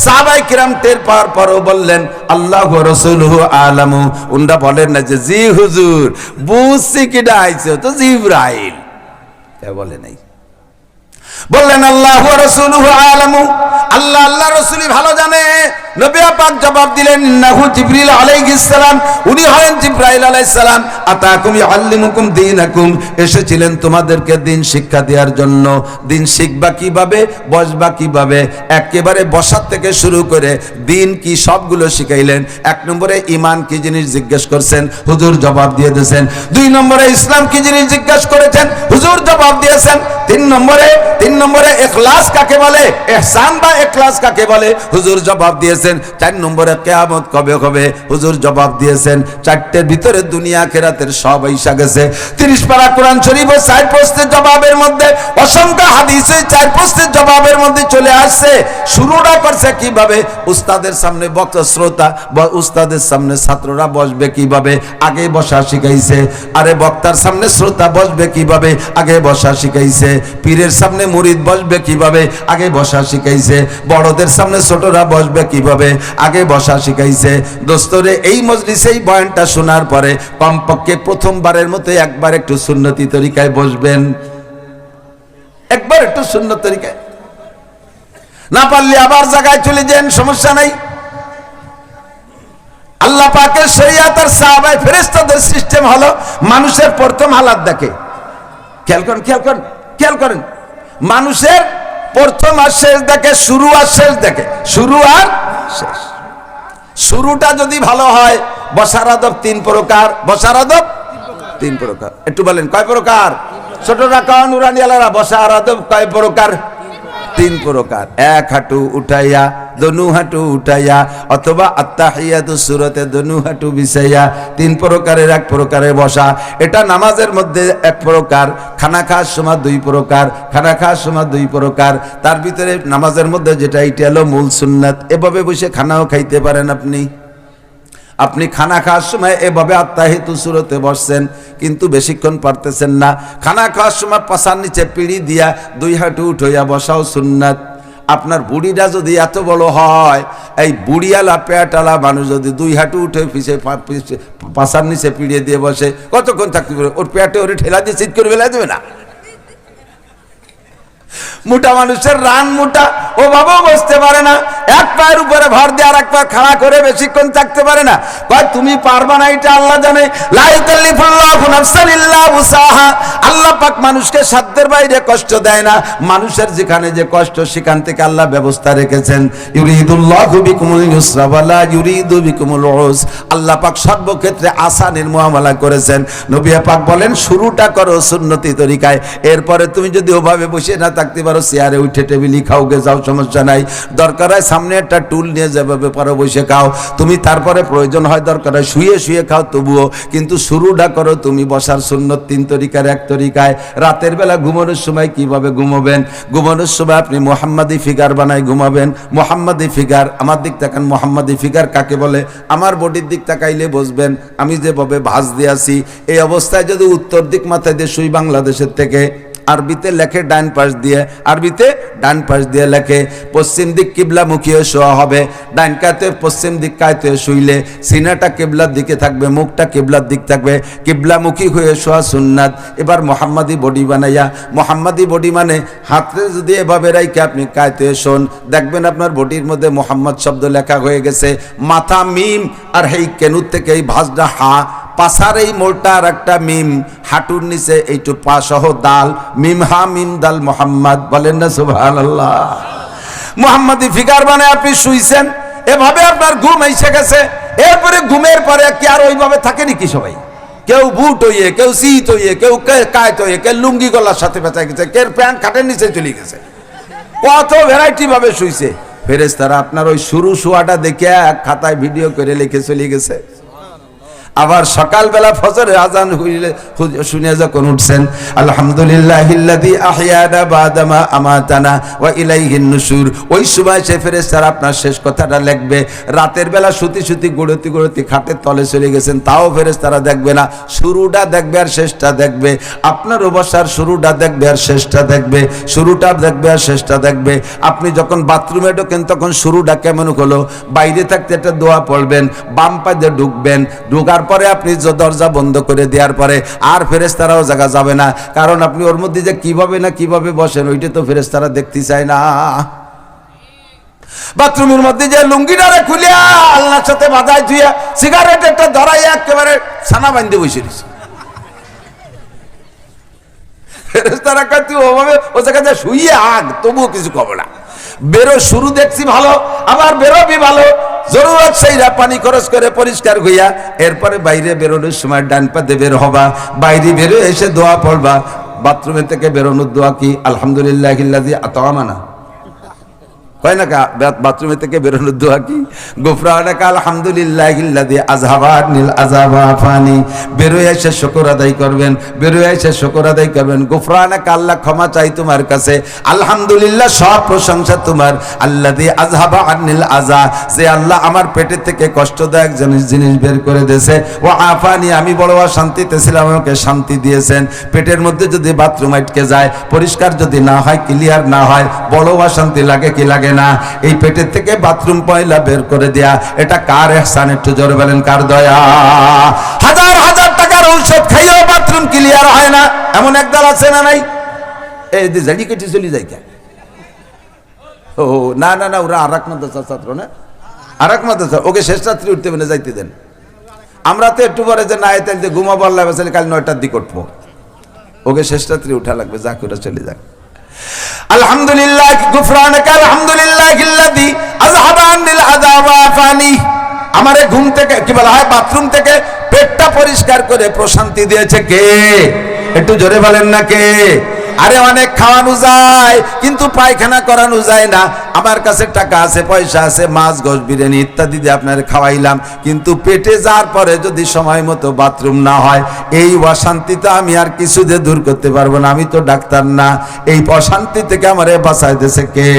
S1: সাহাবায়ে কিরাম টের পাওয়ার পরও বললেন, আল্লাহু ওয়া রাসূলুহু আলামু। উনরা বলেন না যে জি হুজুর বুঝছি কিডা আইছে, তো জিবরাইল। কে বলে নাই? বললেন আল্লাহু ওয়া রাসূলুহু আলামু, আল্লাহ আল্লাহ রাসূলই ভালো জানে। নবী পাক জবাব দিলেন, ইন্নাহু জিবরিল আলাইহিস সালাম, উনি হলেন জিবরাইল আলাইহিস সালাম। আতাকুম ইউআল্লিমুকুম দীনাকুম, এসেছিলেন তোমাদেরকে দিন শিক্ষা দেওয়ার জন্য। দিন শিখবা কিভাবে, বসবা কিভাবে, একেবারে বসার থেকে শুরু করে দিন কি সবগুলো শিখাইলেন। এক নম্বরে ঈমান কি জিনিস জিজ্ঞেস করছেন, হুজুর জবাব দিয়ে দিয়েছেন। দুই নম্বরে ইসলাম কি জিনিস জিজ্ঞেস করেছেন, হুজুর জবাব দিয়েছেন। তিন নম্বরে ইখলাস কাকে বলে, ইহসান বা ইখলাস কাকে বলে, হুজুর জবাব দিয়েছেন। চার নম্বরে কিয়ামত কবে হবে, হুজুর জবাব দিয়েছেন। চারটের ভিতরে দুনিয়া আখিরাতের সব আইসা গেছে। 30 পারা কোরআন শরীফ ও 4 প্রশ্নের জবাবের মধ্যে, অসংখ্য হাদিস ওই 4 প্রশ্নের জবাবের মধ্যে চলে আসছে। শুরুটা করছে কিভাবে, উস্তাদের সামনে বক্তা শ্রোতা বা উস্তাদের সামনে ছাত্ররা বসবে কিভাবে, আগে বসা শিখাইছে। আরে বক্তার সামনে শ্রোতা বসবে কিভাবে, আগে বসা শিখাইছে। পীরের সামনে মুরিদ বসবে কিভাবে, আগে বসা শিখাইছে। বড়দের সামনে ছোটরা বসবে কিভাবে, আগে বসা শিখাইছে। দোস্তরে এই মজলিসে এই বয়ানটা শোনার পরে কমপক্ষে প্রথমবারের মতো একবার একটু সুন্নতি তরিকায় বসবেন, একবার একটু সুন্নত তরিকায়। না পারলে আবার জায়গায় চলে যান, সমস্যা নাই। আল্লাহ পাকের শরীয়ত আর সাহাবায়ে ফেরেশতাদের সিস্টেম হলো মানুষের প্রথম হালাত দেখে। খেয়াল করেন, মানুষের প্রথম আর শেষ দেখে, শুরু আর শেষ দেখে, শুরু আর শেষ। শুরুটা যদি ভালো হয়, বসার আদব 3 প্রকার, বসার আদব 3 প্রকার। একটু বলেন কয় প্রকার? ছোটরা কান নুরানি আলারা, বসার আদব কয় প্রকার? 3 প্রকার। এক হাঁটু উঠাইয়া, দনু হাঁটু উঠাইয়া, অথবা আত্তাহিয়াতু সূরাতে দনু হাঁটু বিছাইয়া, 3 প্রকারের এক প্রকারে বসা। এটা নামাজের মধ্যে 1 প্রকার, খানা খাওয়ার সময় 2 প্রকার, খানা খাওয়ার সময় 2 প্রকার। তার ভিতরে নামাজের মধ্যে যেটা, এটা হলো মূল সুন্নাত। এভাবে বসে খানাও খাইতে পারেন আপনি খানা খাওয়ার সময় এভাবে আত্তাহিয়াতু সূরাতে বসছেন, কিন্তু বেশিক্ষণ পারতেছেন না। খানা খাওয়ার সময় পাছার নিচে পিড়ি দিয়া 2 হাঁটু উঠাইয়া বসাও সুন্নাত। আপনার বুড়িটা যদি এত বড় হয়, এই বুড়িয়ালা পেটালা মানুষ যদি 2 হাঁটু উঠে পাছার নিচে পিড়িয়ে দিয়ে বসে, কতক্ষণ থাকতে পারে? ওর পেটে ওরে ঠেলা দিয়ে চিৎ করে বেলা দেবে না? মোটা মানুষের রান মোটা, ও বাবাও বসতে পারে না, এক পায়ের উপরে ভর দিয়ে আর এক পা খাড়া করে বেশিক্ষণ থাকতে পারে না। কয় তুমি পারবা না, এটা আল্লাহ জানে। লা ইউকাল্লিফুল্লাহু নাফসান ইল্লা উসাহা। আল্লাহ পাক মানুষকে সাধ্যের বাইরে কষ্ট দেয় না। মানুষের যেখানে যে কষ্ট, সেখান থেকে আল্লাহ ব্যবস্থা রেখেছেন। ইউরিদুল্লাহু বিকুমুল ইউসরা ওয়া লা ইউরিদু বিকুমুল উসর। আল্লাহ পাক সর্বক্ষেত্রে আসানের মুআমালা করেছেন। নবী পাক বলেন, শুরুটা করো সুন্নতি তরিকায়, এরপরে তুমি যদি ওভাবে বসে না থাকতে পারো, চেয়ারে উঠে টেবিলে খাও গে যাও, সমস্যা নাই। দরকার হয় সামনে একটা টুল নিয়ে যেভাবে পারো বসে খাও তুমি, তারপরে প্রয়োজন হয় দরকার হয় শুয়ে খাও তবুও, কিন্তু শুরুটা করো তুমি বসার সুন্নত 3 তরিকার 1 তরিকায়। রাতের বেলা ঘুমানোর সময় কিভাবে ঘুমাবেন? ঘুমানোর সময় আপনি মুহাম্মাদি ফিগার বানায় ঘুমাবেন। মুহাম্মাদি ফিগার, আমার দিক তাকান, মুহাম্মাদি ফিগার কাকে বলে? আমার বডির দিক তাকাইলে বুঝবেন আমি যেভাবে ভাঁজ দিয়ে আছি, এই অবস্থায় যদি উত্তর দিক মাথায় দিয়ে শুই, বাংলাদেশের থেকে আরবিতে লেখে ডান পাশ দিয়ে, আরবিতে ডান পাশ দিয়ে লেখে। পশ্চিম দিক কিবলামুখী হয়ে শোয়া হবে। ডান কাতে পশ্চিম দিক কায়তে শুইলে সিনাটা কিবলার দিকে থাকবে, মুখটা কিবলার দিক থাকবে, কিবলামুখী হয়ে শোয়া সুন্নাত। এবার মুহাম্মাদি বডি বানাইয়া, মুহাম্মাদি বডি মানে হাতে যদি এভাবে রাইকে আপনি কায়তে শোন, দেখবেন আপনার বডির মধ্যে মুহাম্মদ শব্দ লেখা হয়ে গেছে। মাথা মিম, আর এই কেনুর থেকে এই ভাঁজটা হা, পাশার এই মোলটা আর একটা মিম, হাঁটুর নিচে এইটু পা সহ দাল, মিম হা মিম দাল মুহাম্মদ। বলেন না সুবহানাল্লাহ। মুহাম্মাদি ফিগার বানায় আপনি শুইছেন, এভাবে আপনার ঘুম এসে গেছে। এরপরে ঘুমের পরে কি আর ওইভাবে থাকে নাকি সবাই? কেউ বুট হইয়ে, কেউ শীত হইয়ে, কেউ কায়ত হইয়ে, কেউ লুঙ্গি গলার সাথে পেঁচা গেছে, কেউ প্যান্ট খাটের নিচে চলে গেছে, কত ভ্যারাইটি ভাবে শুইছে। ফেরেশতারা আপনার ওই শুরু শোয়াটা দেখে এক খাতায় ভিডিও করে লিখে চলে গেছে। আবার সকালবেলা ফজরের আজান হইলে শুনে যখন উঠছেন, আলহামদুলিল্লাহিল্লাযী আহইয়ানা বা'দা মা আমাতানা ওয়া ইলাইহিন নুশুর, ওই সময় সে ফেরেশতারা আপনার শেষ কথাটা লিখবে। রাতের বেলা সুতি সুতি গুড়তি গুড়তি খাটের তলে চলে গেছেন, তাও ফেরেশতারা দেখবে না, শুরুটা দেখবে আর শেষটা দেখবে। আপনার অবস্থার শুরুটা দেখবে আর শেষটা দেখবে, শুরুটা দেখবে আর শেষটা দেখবে। আপনি যখন বাথরুমে ঢোকেন তখন শুরুটা কেমন হলো, বাইরে থাকতে একটা দোয়া পড়বেন, বাম পা দিয়ে ঢুকবেন, ঢুকার পরে আপনি দরজা বন্ধ করে দেওয়ার পরে আর ফেরেশতারাও জায়গা যাবে না, কারণ আপনি ওর মধ্যে যে কিভাবে না কিভাবে বসেন ওইটা তো ফেরেশতারা দেখতে চায় না। বাথরুমের মধ্যে যে লুঙ্গিটারে খুলিয়া আল্লাহর সাথে বাঁধাই ধুইয়া সিগারেট একটা ধরাইয়া একেবারে ছানা বাঁধতে বসে দিছে, ফেরেশতারা কয় তুই ওভাবে ও জায়গায় শুইয়ে আগ, তবুও কিছু কবে না। বেরো শুরু দেখছি ভালো, আবার বেরোবি ভালো, জরুরত সেইরা পানি খরচ করে পরিষ্কার হইয়া এরপরে বাইরে বেরোনোর সময় ডান পাতে বের হবা, বাইরে বেরো এসে দোয়া পড়বা। বাথরুমের থেকে বেরোনোর দোয়া কি? আলহামদুলিল্লাহিল্লাযী আত'আমানা, কয় না কা? বাথরুমের থেকে বেরোনোর দোয়া কি? গুফরানাকা আলহামদুলিল্লাহিল্লাযী আযহাবা আনিল আযাবা আফানি। বেরোয় এসে শুকর আদায় করবেন, বেরোয় এসে শুকর আদায় করবেন। গুফরানাকা, আল্লাহ ক্ষমা চাই তোমার কাছে, আলহামদুলিল্লাহ সব প্রশংসা তোমার, আল্লাযী আযহাবা আনিল আযা, যে আল্লাহ আমার পেটের থেকে কষ্টদায়ক জিনিস বের করে দিয়েছে, ওয়া আফানি, আমি বড় অশান্তিতে ছিলাম, আমাকে শান্তি দিয়েছেন। পেটের মধ্যে যদি বাথরুম আটকে যায়, পরিষ্কার যদি না হয়, ক্লিয়ার না হয়, বড় অশান্তি লাগে কি লাগে না? এই পেটের থেকে বাথরুম পয়লা বের করে দেয়া, এটা কার ইহসান? একটু জোরে বলেন, কার দয়া? হাজার হাজার টাকার ঔষধ খাইও বাথরুম ক্লিয়ার হয় না, এমন একদল আছে না নাই? এই যে জানি কেটে চলে যায় কে? ও না না না, ওরা আরেক মাদ্রাসার ছাত্র না, আরেক মাদ্রাসা, ওকে শেষ রাত্রি উঠতে বলে যাইতে দেন। আমরা তো একটু পরে যে না এতে ঘুমাবো, আল্লাহ বাঁচালে কাল 9টার দিকে উঠবো, ওকে শেষ রাত্রি উঠা লাগবে, যা করে চলে যাক। আলহামদুলিল্লাহ, গুফরানাকা আলহামদুলিল্লাহিল্লাযী আযহাবা আনিল আযাবা আফানি, আমারে ঘুম থেকে কি বলা হয়, বাথরুম থেকে পেটটা পরিষ্কার করে প্রশান্তি দিয়েছে কে? একটু জোরে বলেন না কে? আরে অনেক খাওয়ানো যায় কিন্তু পায়খানা করানো যায় না। আমার কাছে টাকা আছে, পয়সা আছে, মাছ গোশ বিরিয়ানি ইত্যাদি দিয়ে আপনার খাওয়াইলাম, কিন্তু পেটে যাওয়ার পরে যদি সময় মতো বাথরুম না হয়, এই অশান্তিটা আমি আর কিছু দিয়ে দূর করতে পারবো না, আমি তো ডাক্তার না। এই অশান্তি থেকে আমারে বাঁচাইতেছে কে?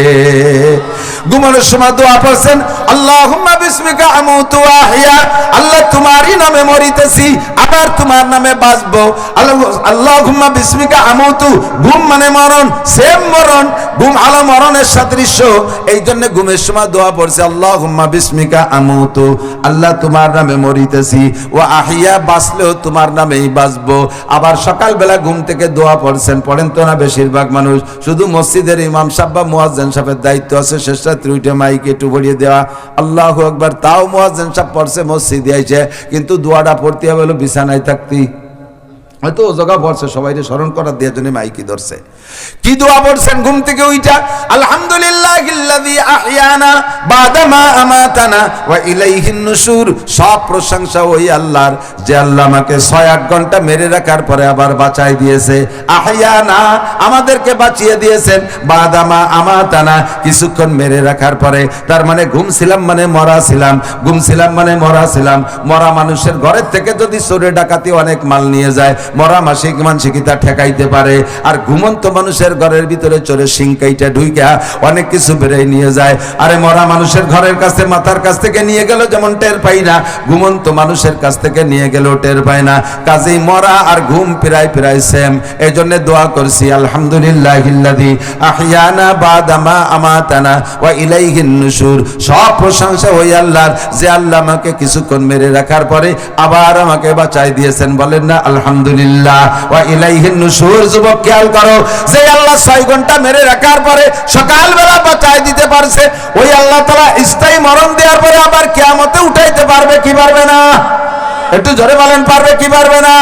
S1: ঘুমানোর সময় দোয়া পড়ছেন, আল্লাহুম্মা বিসমিকা আমুতু ওয়া আহইয়া, আল্লাহ তোমারই নামে মরিতেছি, আবার তোমার নামে বাঁচবো। আল্লাহুম্মা বিসমিকা আমুতু, ঘুম মানে মরণ, সেম মরণ, ঘুম আলো মরণের সাদৃশ্য, এই জন্য ঘুমের সময় দোয়া পড়ছে, আল্লাহুম্মা বিসমিকা আমুতু, আল্লাহ তোমার নামে মরিতেছি, ওয়া আহইয়া, বাঁচলেও তোমার নামেই বাঁচবো। আবার সকালবেলা ঘুম থেকে দোয়া পড়ছেন, পড়েন তো না বেশিরভাগ মানুষ, শুধু মসজিদের ইমাম সাহেব বা মুয়াজ্জিন সাহেবের দায়িত্ব আছে শেষ রাত্রি উঠে মাইকে একটু পড়িয়ে দেওয়া আল্লাহু আকবার, তাও মুয়াজ্জিন সাহেব পড়ছে, মসজিদে আইছে, কিন্তু দোয়াটা পড়তে হবে হলো বিছানায় থাকতি, হয়তো ও জায়গা পড়ছে, সবাই স্মরণ করার দিয়ে জন্য মাইকি ধরছে। কি দোয়া পড়ছেন ঘুম থেকে ওইটা? আলহামদুলিল্লাহিল্লাযী আহইয়ানা বা'দা মা আমাতানা ওয়া ইলাইহিন নুশুর, সব প্রশংসা ওই আল্লাহর, যে আল্লাহ আমাকে 6-8 ঘন্টা মেরে রাখার পরে আবার বাঁচাই দিয়েছে। আহইয়ানা, আমাদেরকে বাঁচিয়ে দিয়েছেন, বা'দা মা আমাতানা, কিছুক্ষণ মেরে রাখার পরে, তার মানে ঘুমছিলাম মানে মরা ছিলাম, ঘুমছিলাম মানে মরা ছিলাম। মরা মানুষের ঘরের থেকে যদি চোরে ডাকাতি অনেক মাল নিয়ে যায়, মরা মানসিক তা ঠেকাইতে পারে, আর ঘুমন্ত মানুষের ঘরের ভিতরে চোরে সিংকাইটা ঢুইকা অনেক কিছু বেড়ে নিয়ে যায়। আরে মরা মানুষের ঘরের কাছে, মাথার কাছ থেকে নিয়ে গেল যেমন টের পাই না, ঘুমন্ত মানুষের কাছ থেকে নিয়ে গেলেও টের পায় না। কাজেই মরা আর ঘুম প্রায় সেম। এই জন্য দোয়া করছি, আলহামদুলিল্লাহিল্লাযী আহইয়ানা বা'দা মা আমাতানা ওয়া ইলাইহিন নুশুর, সব প্রশংসা ওই আল্লাহর, যে আল্লাহ আমাকে কিছুক্ষণ মেরে রাখার পরে আবার আমাকে বাঁচাই দিয়েছেন। বলেন না আলহামদুলিল্লাহ ওয়া ইলাইহিন নুশুর। যুবক খেয়াল করো, যে আল্লাহ 6 ঘন্টা মেরে রাখার পরে সকালবেলা বাঁচাই দিতে পারছে, ওই আল্লাহ তাআলা স্থায়ী মরণ দেওয়ার পরে আবার কিয়ামতে উঠাইতে পারবে কি পারবে না? একটু জোরে বলেন, পারবে কি পারবে না?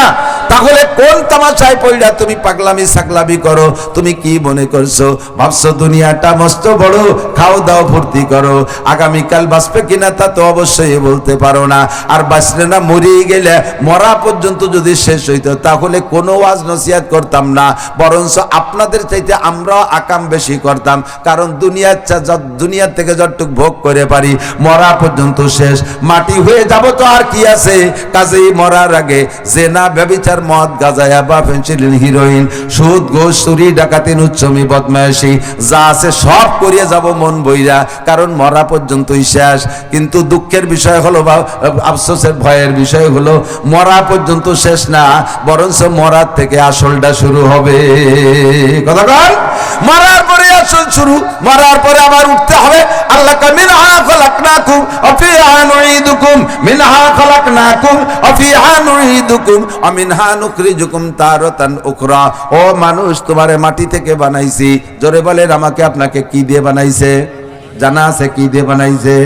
S1: তাহলে কোন তামাশায় পড়া তুমি পাগলামি সাগলামি করো? তুমি কি মনে করছো? ভাবছো দুনিয়াটা মস্ত বড়, খাও দাও ফুর্তি করো, আগামীকাল বাঁচবে কিনা তা তো অবশ্যই বলতে পারো না। আর বাঁচলে না, মরিয়ে গেলে মরা পর্যন্ত যদি শেষ হইতো তাহলে কোনো ওয়াজ নসিহত করতাম না, বরঞ্চ আপনাদের চাইতে আমরাও আকাম বেশি করতাম। কারণ দুনিয়ার থেকে যতটুকু ভোগ করে পারি, মরা পর্যন্ত শেষ, মাটি হয়ে যাব তো আর কি আছে। কাজেই মরার আগে জেনা, ব্যভিচার, মদ, গাঁজা বা ফেন্সিডিল, হিরোইন, সুদ, ঘুষ, চুরি, ডাকাতি, উচ্চমি, বদমায়েশি যা আছে সব করিয়ে যাব মন বইরা, কারণ মরা পর্যন্তই শেষ। কিন্তু দুঃখের বিষয় হলো বা আফসোসের ভয়ের বিষয় হলো মরা পর্যন্ত শেষ না, বরঞ্চ মরার থেকে আসলটা শুরু হবে। কথা বল, মরার পরে আসল শুরু, মরার পরে আবার উঠতে হবে। আল্লাহ কা মিনহা খলাকনাকুম ওয়া ফিহা নুঈদুকুম, মিনহা খলাকনাকুম ওয়া ফিহা নুঈদুকুম ওয়া মিনহা নুখরিজুকুম তারাতান উখরা। ও মানুষ, তোমারে মাটি থেকে বানাইছি। জোরে বলেন, আমাকে আপনাকে কি দিয়ে বানাইছে? জানা আছে কি দিয়ে বানাইছে?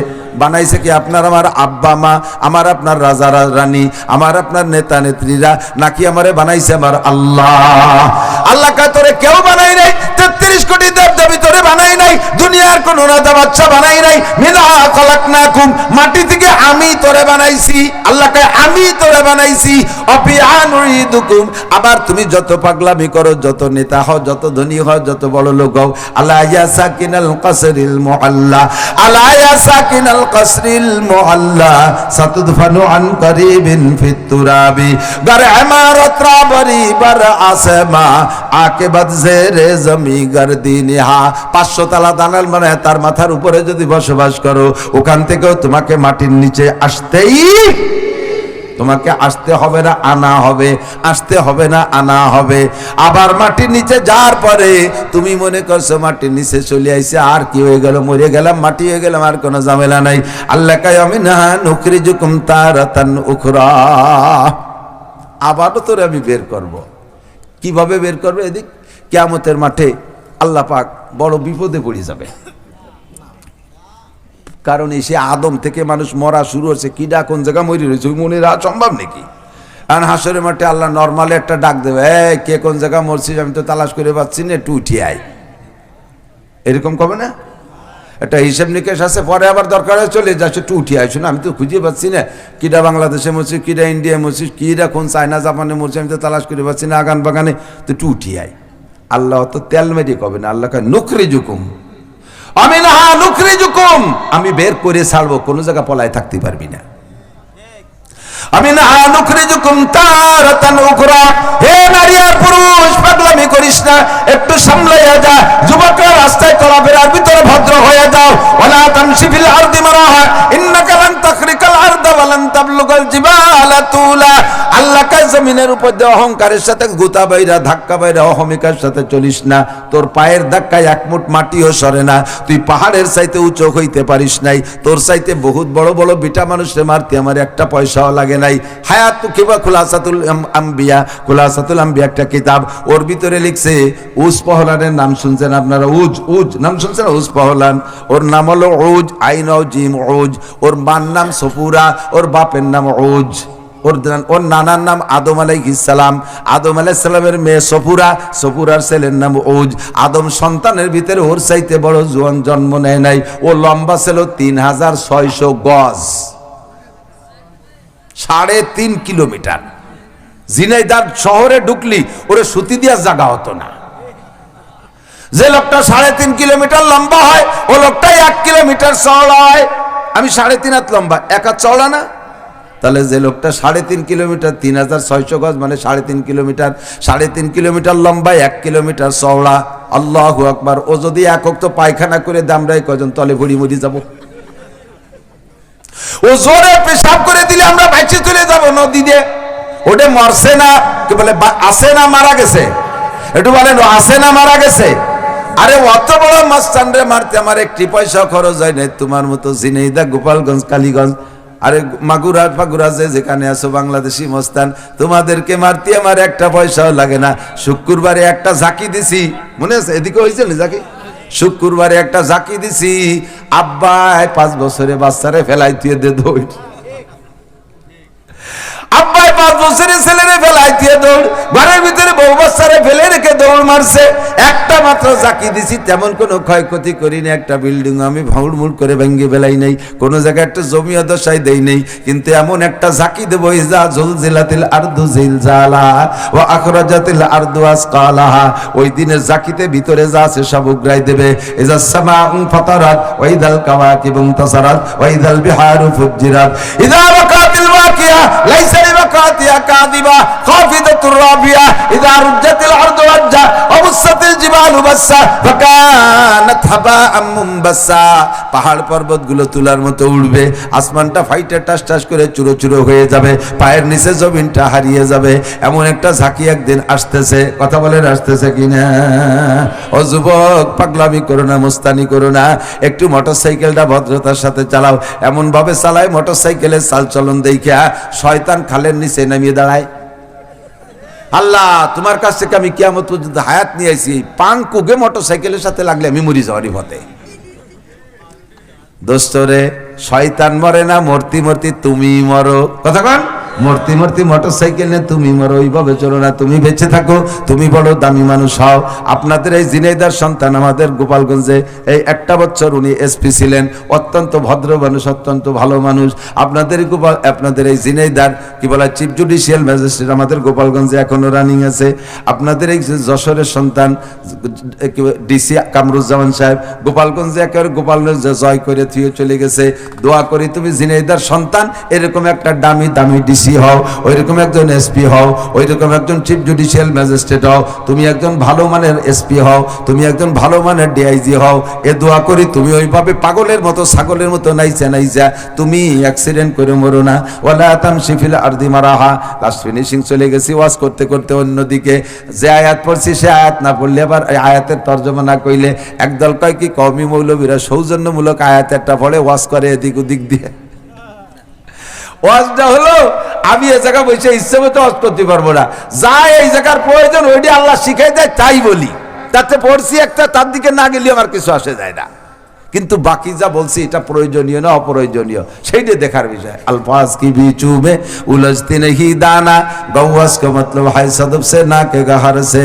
S1: বানাইছে কি আপনার আমার আব্বা মা, আমার আপনার রাজা রানী, আমার আপনার নেতা নেত্রীরা, নাকি আমারে বানাইছে আমার আল্লাহ? আল্লাহ কা তোরে কেউ বানাই নাই, 33 কোটি দেবদেবী তোরে বানাই নাই, দুনিয়ার কোন রাজা বাচ্চা বানাই নাই। মিনহা খলাকনাকুম, মাটি থেকে আমি তোরে বানাইছি। আল্লাহ কা আমি তোরে বানাইছি। অফিহা নুঈদুকুম, আবার তুমি যত পাগলামি করো, যত নেতা হও, যত ধনী হও, যত বড় লোক হও, আলা ইয়া সাকিনাল কসরিল মুআল্লা, আলা ইয়া সাকিনাল কসরিল মুআল্লা সাতুদফানু আন করিবিন ফিত তুরাবি, গর ইমারত রাবরি বার আসমা আকিবাত জেরে জমি গর্দিনহা। 500 তলা দালাল মানে তার মাথার উপরে যদি বসবাস করো, ওখান থেকেও তোমাকে মাটির নিচে আসতেই, তোমাকে আসতে হবে না আনা হবে, আসতে হবে না আনা হবে। আবার মাটির নিচে যাওয়ার পরে তুমি মনে করছো মাটির নিচে চলে আইছে, আর কি হয়ে গেল, মরে গেলাম, মাটি হয়ে গেলাম, আর কোনো ঝামেলা নাই। আল্লাহ কা মিনহা নুখরিজুকুম তারাতান উখরা, আবারও তোরে আমি বের করব। কিভাবে বের করবে? এদিক কিয়ামতের মাঠে আল্লাহ পাক বড় বিপদে পড়ে যাবে। কারণ এসে আদম থেকে মানুষ মরা শুরু হচ্ছে, কিডা কোন জায়গা মরি রয়েছে ওই মনে রাখা সম্ভব নাকি? কারণ হাসরের মাঠে আল্লাহ নর্মালি একটা ডাক দেবে, এই কে কোন জায়গা মরছিস, আমি তো তালাশ করে পাচ্ছি না, একটু উঠিয়ে আয়, এরকম কবে না? একটা হিসেব নিকেশ আছে, পরে আবার দরকার হয় চলে যাচ্ছে, একটু উঠিয়ে আয়, শোনা আমি তো খুঁজে পাচ্ছি না, কিডা বাংলাদেশে মরছিস, কিডা ইন্ডিয়া মরছিস, কিডা কোন চায়না জাপানে মরছে, আমি তো তালাশ করে পাচ্ছি না, আগান বাগানে, তো একটু উঠিয়ে আয়। আল্লাহ তো তেল মেরে কবে না, আল্লাহ কয় নুখরিজুকুম, আমিনহা নুখরিজুকুম, আমি বের করে ছাড়বো, কোন জায়গা পলায় থাকতে পারবি না। আমিনহা নুখরিজুকুম তারাতান উখরা। হে নারী আর পুরুষ, পাগলামি করিস না, একটু সামলাইয়া যা। যুবকরা রাস্তায় চলাফেরার ভিতরে ভদ্র হয়ে যাও। ওয়ালা তামশি ফিল আরদি মারাহা ইন্নাকা লান তাখরিকাল আরদা ওয়া লান তাবলুগাল জিবালা তুলা। আল্লাহ কায় জমিনের উপর দিয়ে অহংকারের সাথে গুতা বাইরা, ধাক্কা বাইরা, অহমিকার সাথে চলিস না। তোর পায়ের ধাক্কায় এক মুঠ মাটিও সরে না। তুই পাহাড়ের চাইতে উঁচু হইতে পারিস নাই। তোর চাইতে বহুত বড় বড় বিটা মানুষে মারতে আমার একটা পয়সাও লাগে নাই। হায়াত কিবা খুলাসাতুল আম্বিয়া, খুলাসাতুল আম্বিয়া একটা কিতাব, ওর ভিতরে লিখছে উজ পহলানের নাম শুনছেন আপনারা? উজ নাম শুনছেন? উজ পহলান, ওর নাম হলো উজ, আইন জিম উজ। ওর মার নাম সফুরা, ওর বাপের নাম উজ। ওর নানার নাম আদম আলাইহিস সালাম, আদম আলাইহিস সালামের মেয়ে সফুরা, সফুরার ছেলের নাম উজ। আদম সন্তানের ভিতরে ওর চাইতে বড় জোয়ান জন্ম নেয় নাই। ও লম্বা ছিল 3600 গজ, 3.5 কিলোমিটার। ঝিনাইদহ শহরে ঢুকলি ওরে সুতি দিয়া জায়গা হতো না। যে লোকটা 3.5 কিলোমিটার লম্বা হয়, ও লোকটাই 1 কিলোমিটার চওড়া হয়। আমি 3.5 হাত লম্বা, 1 হাত চওড়া না? তাহলে যে লোকটা 3.5 কিলোমিটার, 3600 গজ মানে 3.5 কিলোমিটার, 3.5 কিলোমিটার লম্বা, 1 কিলোমিটার চওড়া। আল্লাহু আকবার। ও যদি একক তো পায়খানা করে দামরাই কজন তলে ভরি মরি যাব। ও জোরে পেশাব করে দিলে আমরা বাইচে চলে যাব নদী দিয়ে। ওটা মরছে না, কি বলে আছে না মারা গেছে? একটু বলেন আছে না মারা গেছে? আরে অত বড় মাস্তান রে মারতে আমার একটি পয়সা খরচ হয় নাই। তোমার মতো ঝিনাইদহ, গোপালগঞ্জ, কালীগঞ্জ, আরে মাগুরা ফাগুরা যেখানে আছো বাংলাদেশি মস্তান, তোমাদেরকে মারতে আমার একটা পয়সাও লাগে না। শুক্রবারে একটা ঝাঁকি দিছি, মনে আছে? এদিকে হয়েছে না ঝাঁকি? শুক্রবারে একটা ঝাঁকি দিছি, আব্বাই 5 বছরে বাচ্চারে ফেলাই দিয়ে দে দৌড়। আব্বাই 5 বছরের ছেলেরে ফেলাই দিয়ে দৌড়, ঘরের ভিতরে বউ বাচ্চারে ফেলে রেখে দৌড় মারছে। একটা মাত্র জাকি দিছি, তেমন কোনো ক্ষয়ক্ষতি করিনি। একটা বিল্ডিং আমি ভাউড়মুড় করে ভেঙে ফেলাই নাই, কোনো জায়গায় একটা জমি দশাই দেই নেই, কিন্তু এমন একটা জাকি দেবো, ইজা জুলজিলাতিল আরদু জিলজালাহা ওয়া আখরাজাতিল আরদু আসকালাহা। ওই দিনের জাকিতে ভিতরে যা আছে সব উগরাই দেবে। ইজা সামাউ ফাতারাত ওয়া ইদাল কাওয়াকিবু ইনতাসারাত ওয়া ইদাল বিহারু ফুজ্জিরাত ইজা ওয়াকাতিল ওয়াকিয়া লাইসা লিওয়াকাতিহা কাযিবা খাফিদাতুর রাবিয়া ইজা রুজ্জাতিল আরদু রাজ্জা ওয়াবুসাতিল জিবালু বাসসা ফাকানাত হাবাআম মুনবাসসা। পাহাড় পর্বতগুলো তুলার মতো উড়বে, আসমানটা ফাইটে টাস টাস করে চুরো চুরো হয়ে যাবে, পায়ের নিচে জমিনটা হারিয়ে যাবে। এমন একটা ঝাঁকি একদিন আসতেছে। কথা বলেন আসতেছে কিনা? ও যুবক, পাগলামি করো না, মুস্তানি করো না, একটু মোটরসাইকেলটা ভদ্রতার সাথে চালাও। এমন ভাবে চালায় মোটরসাইকেলের চাল চলন দেখা শয়তান খালের নিচে নামিয়ে দাঁড়ায়। আল্লাহ, তোমার কাছ থেকে আমি কিয়ামত পর্যন্ত হায়াত নিয়ে আইছি, পাং কুগে মোটরসাইকেলের সাথে লাগলে আমি মরি যাওয়ারই পথে। দোস্তরে, শয়তান মরে না, মূর্তি মূর্তি তুমি মরো। কথা কন, মূর্তি মূর্তি মোটরসাইকেল নিয়ে তুমি মরো, ওইভাবে চলো না। তুমি বেঁচে থাকো, তুমি বড় দামি মানুষ হও। আপনাদের এই জিনেদার সন্তান আমাদের গোপালগঞ্জে এই 1 বছর উনি এসপি ছিলেন, অত্যন্ত ভদ্র মানুষ, অত্যন্ত ভালো মানুষ। আপনাদের এই জিনেদার কি বলা চিফ জুডিশিয়াল ম্যাজিস্ট্রেট আমাদের গোপালগঞ্জে এখনো রানিং আছে। আপনাদের এই যশোরের সন্তান ডিসি কামরুজ্জামান সাহেব গোপালগঞ্জে একেবারে গোপালগঞ্জ জয় করে থুয়ে চলে গেছে। দোয়া করি তুমি জিনেদার সন্তান এরকম একটা দামি দামি ডিসি হও, ওইরকম একজন এসপি হও, ওইরকম একজন চিফ জুডিশিয়াল ম্যাজিস্ট্রেট হও, তুমি একজন ভালো মানের এসপি হও, তুমি একজন ভালো মানের ডিআইজি হও। এ দোয়া করি তুমি ওইভাবে পাগলের মতো ছাগলের মতো নাইচা নাইচা তুমি অ্যাক্সিডেন্ট করে মরো না। ওয়ালা তামশি ফিল আরদি মারাহা। লাস্ট ফিনিশিং চলে গেছি ওয়াজ করতে করতে, অন্যদিকে যে আয়াত পড়ছি সে আয়াত না পড়লে আবার আয়াতের তর্জমা না কইলে একদল কয় কি কওমি মৌলবীরা সৌজন্যমূলক আয়াত একটা পড়ে ওয়াজ করে এদিক ওদিক দিয়ে। ওয়াজটা হলো আমি এই জায়গা বসে ইচ্ছে মতো ওয়াজ করতে পারবো না, যা এই জায়গার প্রয়োজন ওইটি আল্লাহ শিখাই দেয় তাই বলি। তাতে পড়ছি একটা, তার দিকে না গেলে আমার কিছু আসে যায় না, কিন্তু বাকি যা বলছি এটা প্রয়োজনীয় না অপ্রয়োজনীয় সেইটা দেখার বিষয়। अल्फाज की बीचू में उलझती नहीं दाना, गौस का मतलब है सदब से ना के गहर से।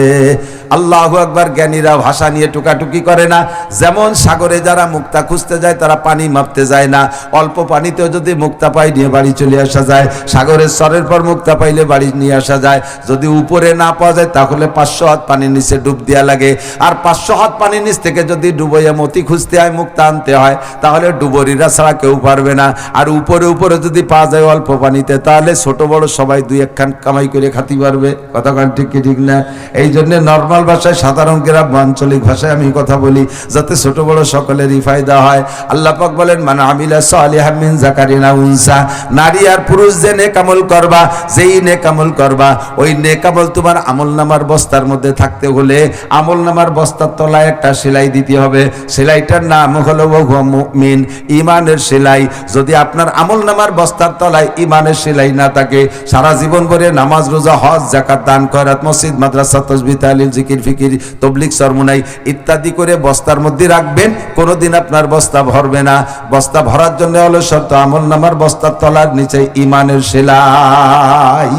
S1: আল্লাহু আকবার। জ্ঞানীরা ভাষা নিয়ে টুকাটুকি করে না। যেমন সাগরে যারা মুক্তা খুঁজতে যায় তারা পানি মাপতে যায় না, অল্প পানিতেও যদি মুক্তা পাই নিয়ে বাড়ি চলে আসা যায়। সাগরের স্তরের পর মুক্তা পাইলে বাড়ি নিয়ে আসা যায়। যদি উপরে না পাওয়া যায় তাহলে 500 হাত পানির নিচে ডুব দেওয়া লাগে, আর 500 হাত পানির নিচ থেকে যদি ডুবইয়া মতি খুঁজতে হয়, মুক্তা আনতে হয়, তাহলে ডুবরিরা ছাড়া কেউ পারবে না। আর উপরে উপরে যদি পাওয়া যায় অল্প পানিতে, তাহলে ছোট বড় সবাই 2-1 কামাই করে খাতি পারবে। কথা কান ঠিক কি ঠিক না? এই জন্য নর্মাল ভাষায়, সাধারণ গ্রাম আঞ্চলিক ভাষায় আমি কথা বলি যাতে ছোট বড় সকলেরই ফায়দা হয়। আল্লাহ পাক বলেন মান আমিলা সালিহাম মিন যাকারিন আও উনসা। নারী আর পুরুষ যে নেক আমল করবা, যেই নেক আমল করবা, ওই নেক আমল তোমার আমলনামার বস্তার মধ্যে থাকতে হলে আমলনামার বস্তার তলায় একটা সেলাই দিতে হবে। সেলাইটার নাম হলো ওয়া মুমিন, ঈমানের সেলাই। যদি আপনার আমলনামার বস্তার তলায় ঈমানের সেলাই না থাকে, সারা জীবন ভরে নামাজ রোজা হজ যাকাত দান খয়রাত মসজিদ মাদ্রাসা তাসবিহ তাহলিল জিকির ফিকির তবলিগ সরমুনাই ইত্যাদি করে বস্তার মধ্যে রাখবেন, কোনোদিন আপনার বস্তা ভরবে না। বস্তা ভরার জন্য হলো শর্ত আমলনামার বস্তার তলার নিচে ঈমানের সেলাই।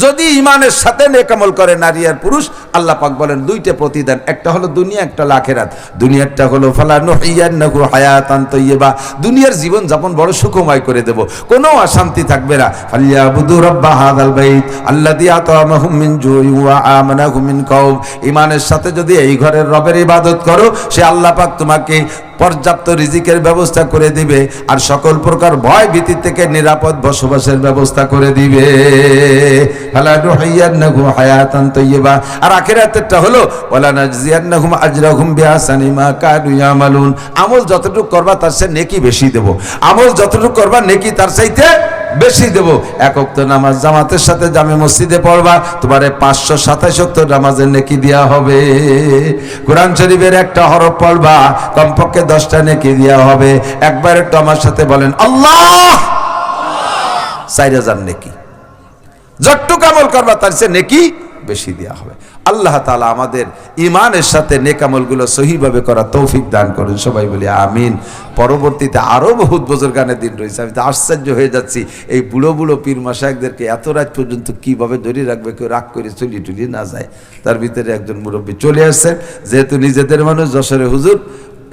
S1: যদি ঈমানের সাথে নেক আমল করে নারী আর পুরুষ, আল্লাহ পাক বলেন 2টা প্রতিদান, একটা হলো দুনিয়া, একটা হলো আখিরাত। দুনিয়ারটা হলো ফালা নুহিয়ান্নাহু হায়াতান তাইয়্যিবা, দুনিয়ার জীবন যাপন বড় সুখময় করে দেব, কোনো অশান্তি থাকবে না। ফালিয়াবুদু রাব্বা হাযাল বাইত আল্লাযী আতামাহুম মিন জুই ওয়া আমানাহুম মিন খাউফ। ঈমানের সাথে যদি এই ঘরের রবের ইবাদত করো, সে আল্লাহ পাক তোমাকে পর্যাপ্ত রিজিকের ব্যবস্থা করে দিবে, আর সকল প্রকার ভয় ভীতি থেকে নিরাপদ বসবাসের ব্যবস্থা করে দিবে। ফালা নুহিয়ান্নাহু হায়াতান তাইয়্যিবা। আর আখিরাতেরটা হলো ওয়ালা নাজজিয়ান্নাহুম আজরাহুম বিআহসানি মা কানু ইয়ামালুন। আমল যতটুকু করবা তার চেয়ে নেকি বেশি দেব, আমল যতটুকু করবা নেকি তার চাইতে বেশি দেব। 1 ওয়াক্ত নামাজ জামাতের সাথে জামে মসজিদে পড়বা, তোমারে 527 ওয়াক্ত নামাজের নেকি দেয়া হবে। কোরআন শরীফের একটা হরফ পড়বা, কমপক্ষে 10টা নেকি দেয়া হবে। একবার একটু আমার সাথে বলেন আল্লাহ। 4000 নেকি। যতটুকু আমল করবা তার চেয়ে নেকি বেশি দেয়া হবে। আল্লাহ তাআলা আমাদের ঈমানের সাথে নেক আমলগুলো সহিভাবে করা তৌফিক দান করুন, সবাই বলি আমিন। পরবর্তীতে আরও বহুত বুজুর্গানের দিন রয়েছে, আমি তো আশ্চর্য হয়ে যাচ্ছি এই বুড়ো বুড়ো পীর মাশায়েখদেরকে এত রাত পর্যন্ত কিভাবে ধরে রাখবে, কেউ রাগ করে চলিয়ে টুলিয়ে না যায়। তার ভিতরে একজন মুরব্বী চলে আসছেন, যেহেতু নিজেদের মানুষ যশোরে হুজুর,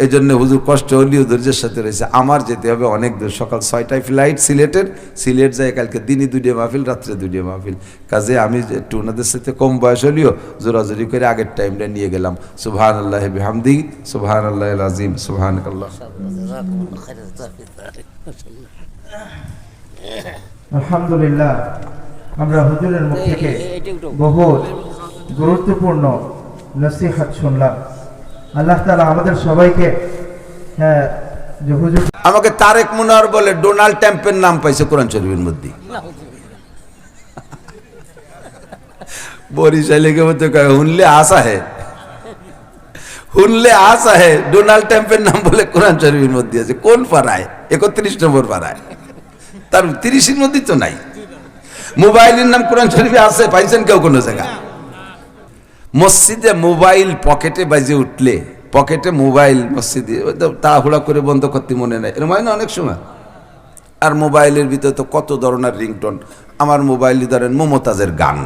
S1: এই জন্য হুজুর কষ্ট হলেও ধৈর্যের সাথে রয়েছে। আমার যেতে হবে অনেক দূর, সকাল 6টায় ফ্লাইট সিলেটের, সিলেট যায় কালকে দিনই 2 মাহফিল, রাত্রে 2 মাহফিল। কাজে আমি একটু ওনাদের সাথে কম বয়স হলেও জোরাজোরি করে আগের টাইমটা নিয়ে গেলাম। সুবহানাল্লাহ বিহামদিহি সুবহানাল্লাহিল আযীম সুবহানাকাল্লাহ।
S2: আলহামদুলিল্লাহ, আমরা হুজুরের মুখ থেকে বহুত গুরুত্বপূর্ণ নসিহত শুনলাম। আল্লাহ তাআলা আমাদের সবাইকে যে হুজুর
S1: আমাকে তারেক মুনার বলে ডোনাল্ড ট্রাম্পের নাম পাইছে কোরআন শরীফের মধ্যে। বরিশালে কে বলতে কয় হুনলে আসা হে, হুনলে আসা হে, ডোনাল্ড ট্রাম্পের নাম বলে কোরআন শরীফের মধ্যে আছে। কোন পাড়ায়? 31 নম্বর পাড়ায়, তার 30-এর মধ্যে তো নাই। মোবাইলের নাম কোরআন শরীফে আছে, পাইছেন কেউ কোনো জায়গা? মসজিদে মোবাইল পকেটে বাজে উঠলে, পকেটে মোবাইল মসজিদে তাড়াহুড়া করে বন্ধ করতে মনে নেই, এরকম হয় না অনেক সময়। আর মোবাইলের ভিতরে তো কত ধরনের রিংটোন। আমার মোবাইলে ধরেন মমতাজের গান।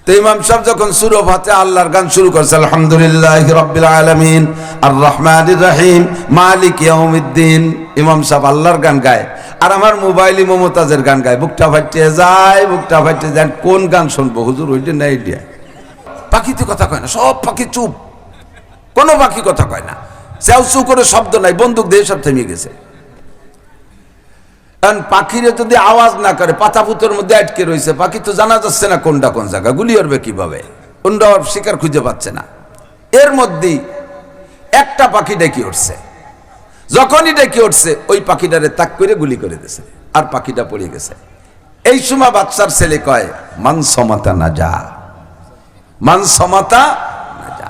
S1: তো ইমাম সাহেব যখন সূরা ফাতিহা আল্লাহর গান শুরু করছে, আলহামদুলিল্লাহি রাব্বিল আলামিন আর রহমানির রহিম মালিক ইয়াউমিদ্দিন, ইমাম সাহেব আল্লাহর গান গায় আর আমার মোবাইলে মমতাজের গান গায়। বুকটা ফাটে যায়, বুকটা ফাটে যায়। কোন গান শুনবো হুজুর? ওইটা না এইটা। পাখিতে কথা কয় না, সব পাখি চুপ, কোনো পাখি কথা কয় না, চেউচু করে শব্দ নাই, বন্দুক দিয়ে সব থেমে গেছে। কারণ পাখিরে যদি আওয়াজ না করে, পাতা পুতোর মধ্যে আটকে রয়েছে, পাখি তো জানা যাচ্ছে না কোনটা কোন জায়গা, গুলি করবে কিভাবে, কোনটা শিকার খুঁজে পাচ্ছে না। এর মধ্যেই একটা পাখি ডেকে উঠছে, যখনই ডেকে উঠছে ওই পাখিটারে তাক করে গুলি করে দিয়েছে, আর পাখিটা পড়ে গেছে। এই সময় বাচ্চার ছেলে কয় মান সমাতা না যা, মান সমাতা না যা।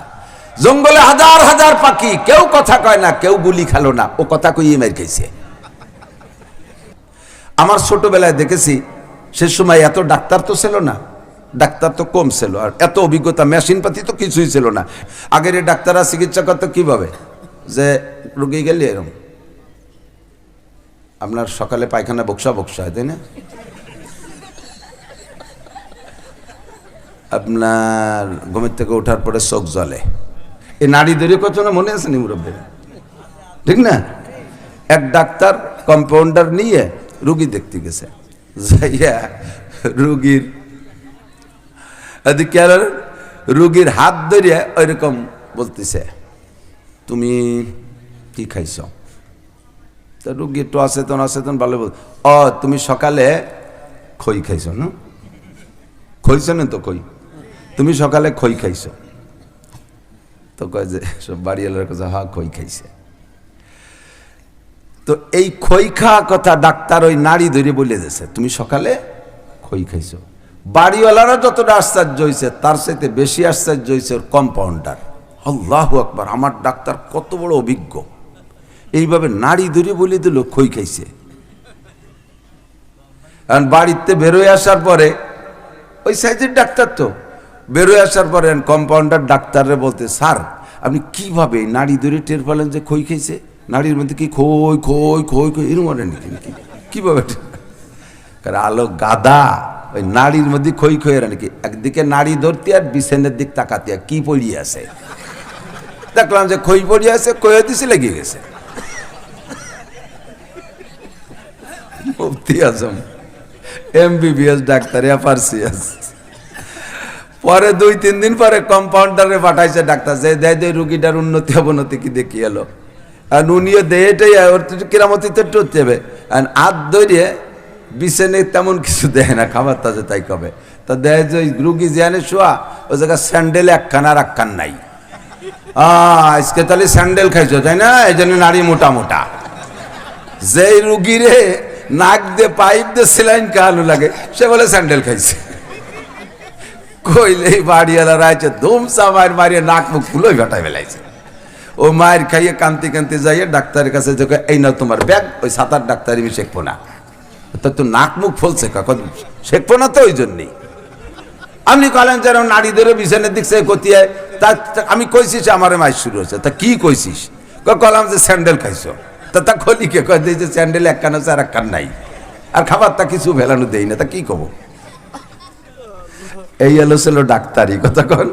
S1: জঙ্গলে হাজার হাজার পাখি, কেউ কথা কয় না, কেউ গুলি খেলো না, ও কথা কইয়ে মেরে খাইছে। আমার ছোটবেলায় দেখেছি, সে সময় এত ডাক্তার তো ছিল না, ডাক্তার তো কম ছিল, আর এত অভিজ্ঞতা মেশিন পাতি তো কিছুই ছিল না। আগের ডাক্তাররা চিকিৎসা করতো কিভাবে, যে রুগী গেলে এরকম আপনার সকালে পায়খানা বক্সা বক্সা হয়, তাই না? আপনার ঘুমের থেকে ওঠার পরে চোখ জ্বলে, এই নাড়ি ধরে কত না মনে আছে নি মুরব্বী, ঠিক না? এক ডাক্তার কম্পাউন্ডার নিয়ে রুগী দেখতে গেছে, যাইয়া রুগীর এদিকে রুগীর হাত ধরিয়া ওইরকম বলতেছে, তুমি কি খাইছ? তা রুগী একটু অচেতন অচেতন ভালো বল, ও তুমি সকালে খই খাইছ না? খইছ না তো খই, তুমি সকালে খই খাইছ? তো কয় যে সব বাড়িওয়ালার কাছে, হ্যাঁ খই খাইছে। তো এই খই খাওয়া কথা ডাক্তার ওই নাড়ি ধরে বলে দিয়েছে, তুমি সকালে খই খাইছো। বাড়িওয়ালারা যতটা আশ্চর্য হয়েছে, তার সাথে বেশি আশ্চর্য হয়েছে ওর কম্পাউন্ডার। আল্লাহু আকবার, আমার ডাক্তার কত বড় অভিজ্ঞ, এইভাবে নাড়ি ধরে বলে দিল খই খাইছে। কারণ বাড়িতে বেরোয় আসার পরে ওই সাইজের ডাক্তার তো বেরোয় আসার পরে কম্পাউন্ডার ডাক্তাররে বলতে, স্যার আপনি কিভাবে নাড়ি ধরে টের পেলেন যে খই খাইছে? নাড়ির মধ্যে কি খই খই খই খই এরকম নাকি কিভাবে? আলো গাদা, ওই নাড়ির মধ্যে খই খই নাকি, একদিকে নাড়ি ধরতে আর বিছানের দিক তাকাতে কি পড়িয়ে আছে, দেখলাম যে খই পড়িয়ে আছে, কয়ে দিছে লেগে গেছে। মুফতি আজম MBBS ডাক্তার এফআরসিএস। পরে 2-3 দিন পরে কম্পাউন্ডারে পাঠাইছে ডাক্তার, যে দেয় রুগীটার উন্নতি অবনতি কি দেখি এলো। আর উনিও দেয়টাই ওর কিরামতি তো যাবে, আর হাত ধরিয়ে বিছানে তেমন কিছু দেয় না, খাবার তাজে তাই কবে। তা দেয় যে রুগী যেখানে শোয়া ওই জায়গায় স্যান্ডেল একখান আর একখান নাই। আজকে তাহলে স্যান্ডেল খাইছো তাই না, এই জন্য নারী মোটা মোটা। যেই রুগীরে নাক দিয়ে পাইপ দিয়ে সেলাইন খাওয়ানো লাগে, সে বলে স্যান্ডেল খাইছে। কইলেই বাড়িওয়ালা রাইছে ধুমসা মায়ের মারিয়ে নাক মুখ ফুলোই ঘটাই ফেলাইছে। ও মায়ের খাইয়ে কান্তি কান্তি যাইয়ে ডাক্তারের কাছে দেখে, এই না তোমার ব্যাগ, ওই 7-8 ডাক্তার আমি শেখবো না। তো নাক মুখ ফুলছে, কখন শেখবো না তো ওই জন্যই। আপনি কলেন যে নাড়ি ধরে বিছানের দিক সে কতিয়ে আমি কইছিস আমার মাইস শুরু হচ্ছে, তা কি কইছিস? কলাম যে স্যান্ডেল খাইছো। তা খলিকে কয় যে স্যান্ডেল এক কান আছে আর এক কান নাই, আর খাবারটা কিছু ভেলানো দেই না, তা কি কব? এই হলো ছিল ডাক্তারি কথা কন।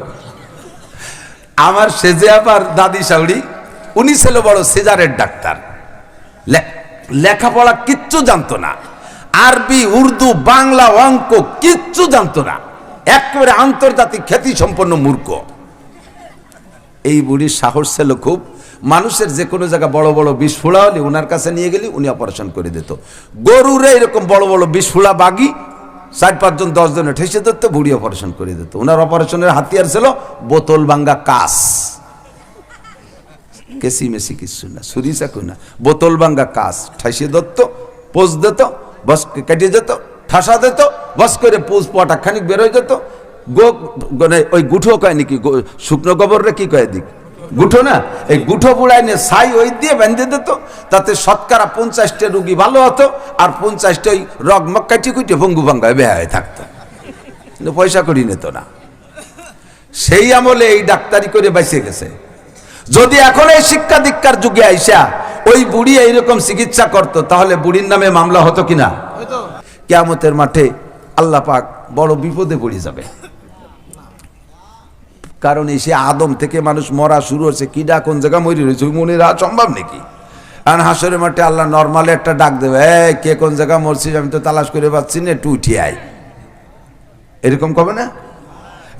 S1: আমার সেজে আবার দাদি শাউড়ি, উনি ছিল বড় সিজারের ডাক্তার, লেখাপড়া কিচ্ছু জানতো না, আরবি উর্দু বাংলা অঙ্ক কিচ্ছু জানতো না, একেবারে আন্তর্জাতিক খ্যাতি সম্পন্ন মূর্খ। এই বুড়ির সাহস ছিল খুব, মানুষের যে কোনো জায়গা বড় বড় বিস্ফোড়া হলে ওনার কাছে নিয়ে গেলে উনি অপারেশন করে দিত। গরুরে এরকম বড় বড় বিস্ফোড়া বাগি 4-5 জন 10 জনে ঠেসে দিত, বুড়ি অপারেশন করে দিত। ওনার অপারেশনের হাতিয়ার ছিল বোতল ভাঙ্গা কাস, কেসি মেসি কিছু না, ছুরি চাকু না, বোতল ভাঙ্গা কাস ঠাইসে দিত, পোজ দিত, বস কেটে যেত, ঠাসা দিত, বস করে পোজ পটা খানিক বের হয়ে যেত। ওই গুঠো কয় নাকি, শুকনো গোবররে কি কয় দিক গুঠো না, এই গুঠো বুড়াই নিয়ে ছাই ওই দিয়ে বেঁধে দিত, তাতে শতকরা 50টা রুগী ভালো হতো, আর 50টা ওই রগ মক্কাটি কুইটে ভঙ্গু ভাঙ্গায় বেহায় থাকতো, কিন্তু পয়সা করি নিত না। সেই আমলে এই ডাক্তারি করে বেঁচে গেছে। যদি এখন এই শিক্ষা দীক্ষার যুগে আইসা ওই বুড়ি এইরকম চিকিৎসা করতো, তাহলে বুড়ির নামে মামলা হতো কিনা? কিয়ামতের মাঠে আল্লাহ পাক বড় বিপদে পড়ে যাবে। কারণ এই সে আদম থেকে মানুষ মরা শুরু হচ্ছে, কিডা কোন জায়গা মরি রয়েছে ওই মনে রাখা সম্ভব নাকি? আর হাসরের মাঠে আল্লাহ নর্মালি একটা ডাক দেবে, কে কোন জায়গা মরছিস, আমি তো তালাশ করে পাচ্ছি না, একটু উঠিয়ে আয়, এরকম কবে না?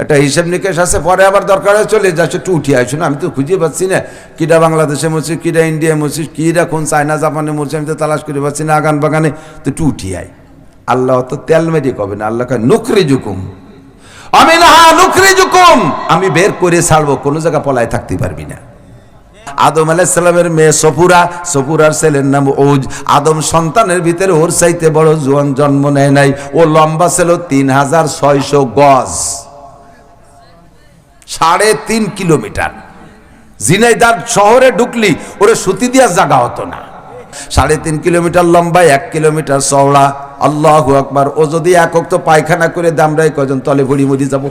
S1: একটা হিসেব নিকেশ আছে, পরে আবার দরকার হয় চলে যাচ্ছে, একটু উঠিয়ে আসুন, আমি তো খুঁজে পাচ্ছি না, কিডা বাংলাদেশে মরছি, কিডা ইন্ডিয়ায় মরছি, কিডা কোন চায়না জাপানে মরছি, আমি তো তালাশ করে পাচ্ছি না, আগান বাগানে, তো একটু উঠিয়ে আয়। আল্লাহ তো তেল মেরে কবে না, আল্লাহ কয় নুকরি জুকুম, আমি না নুকরি জুকুম, আমি বের করে ছাড়বো, কোনো জায়গা পলায় থাকতে পারবি না। আদম আলাইহিস সালামের মেয়ে সফুরা, সফুরার ছেলের নাম ওজ। আদম সন্তানের ভিতরে ওর চাইতে বড় জোয়ান জন্ম নেয় নাই। ও লম্বা ছিল 3600 গজ, 3.5 কিলোমিটার। ঝিনাইদহ শহরে ঢুকলি ওরে সুতি দিয়া জায়গা হতো না। 3.5 কিলোমিটার লম্বা, 1 কিলোমিটার চওড়া। আল্লাহু আকবার। ও যদি একক তো পায়খানা করে দামরাই কয়জন তলে ভরি মরি যাব।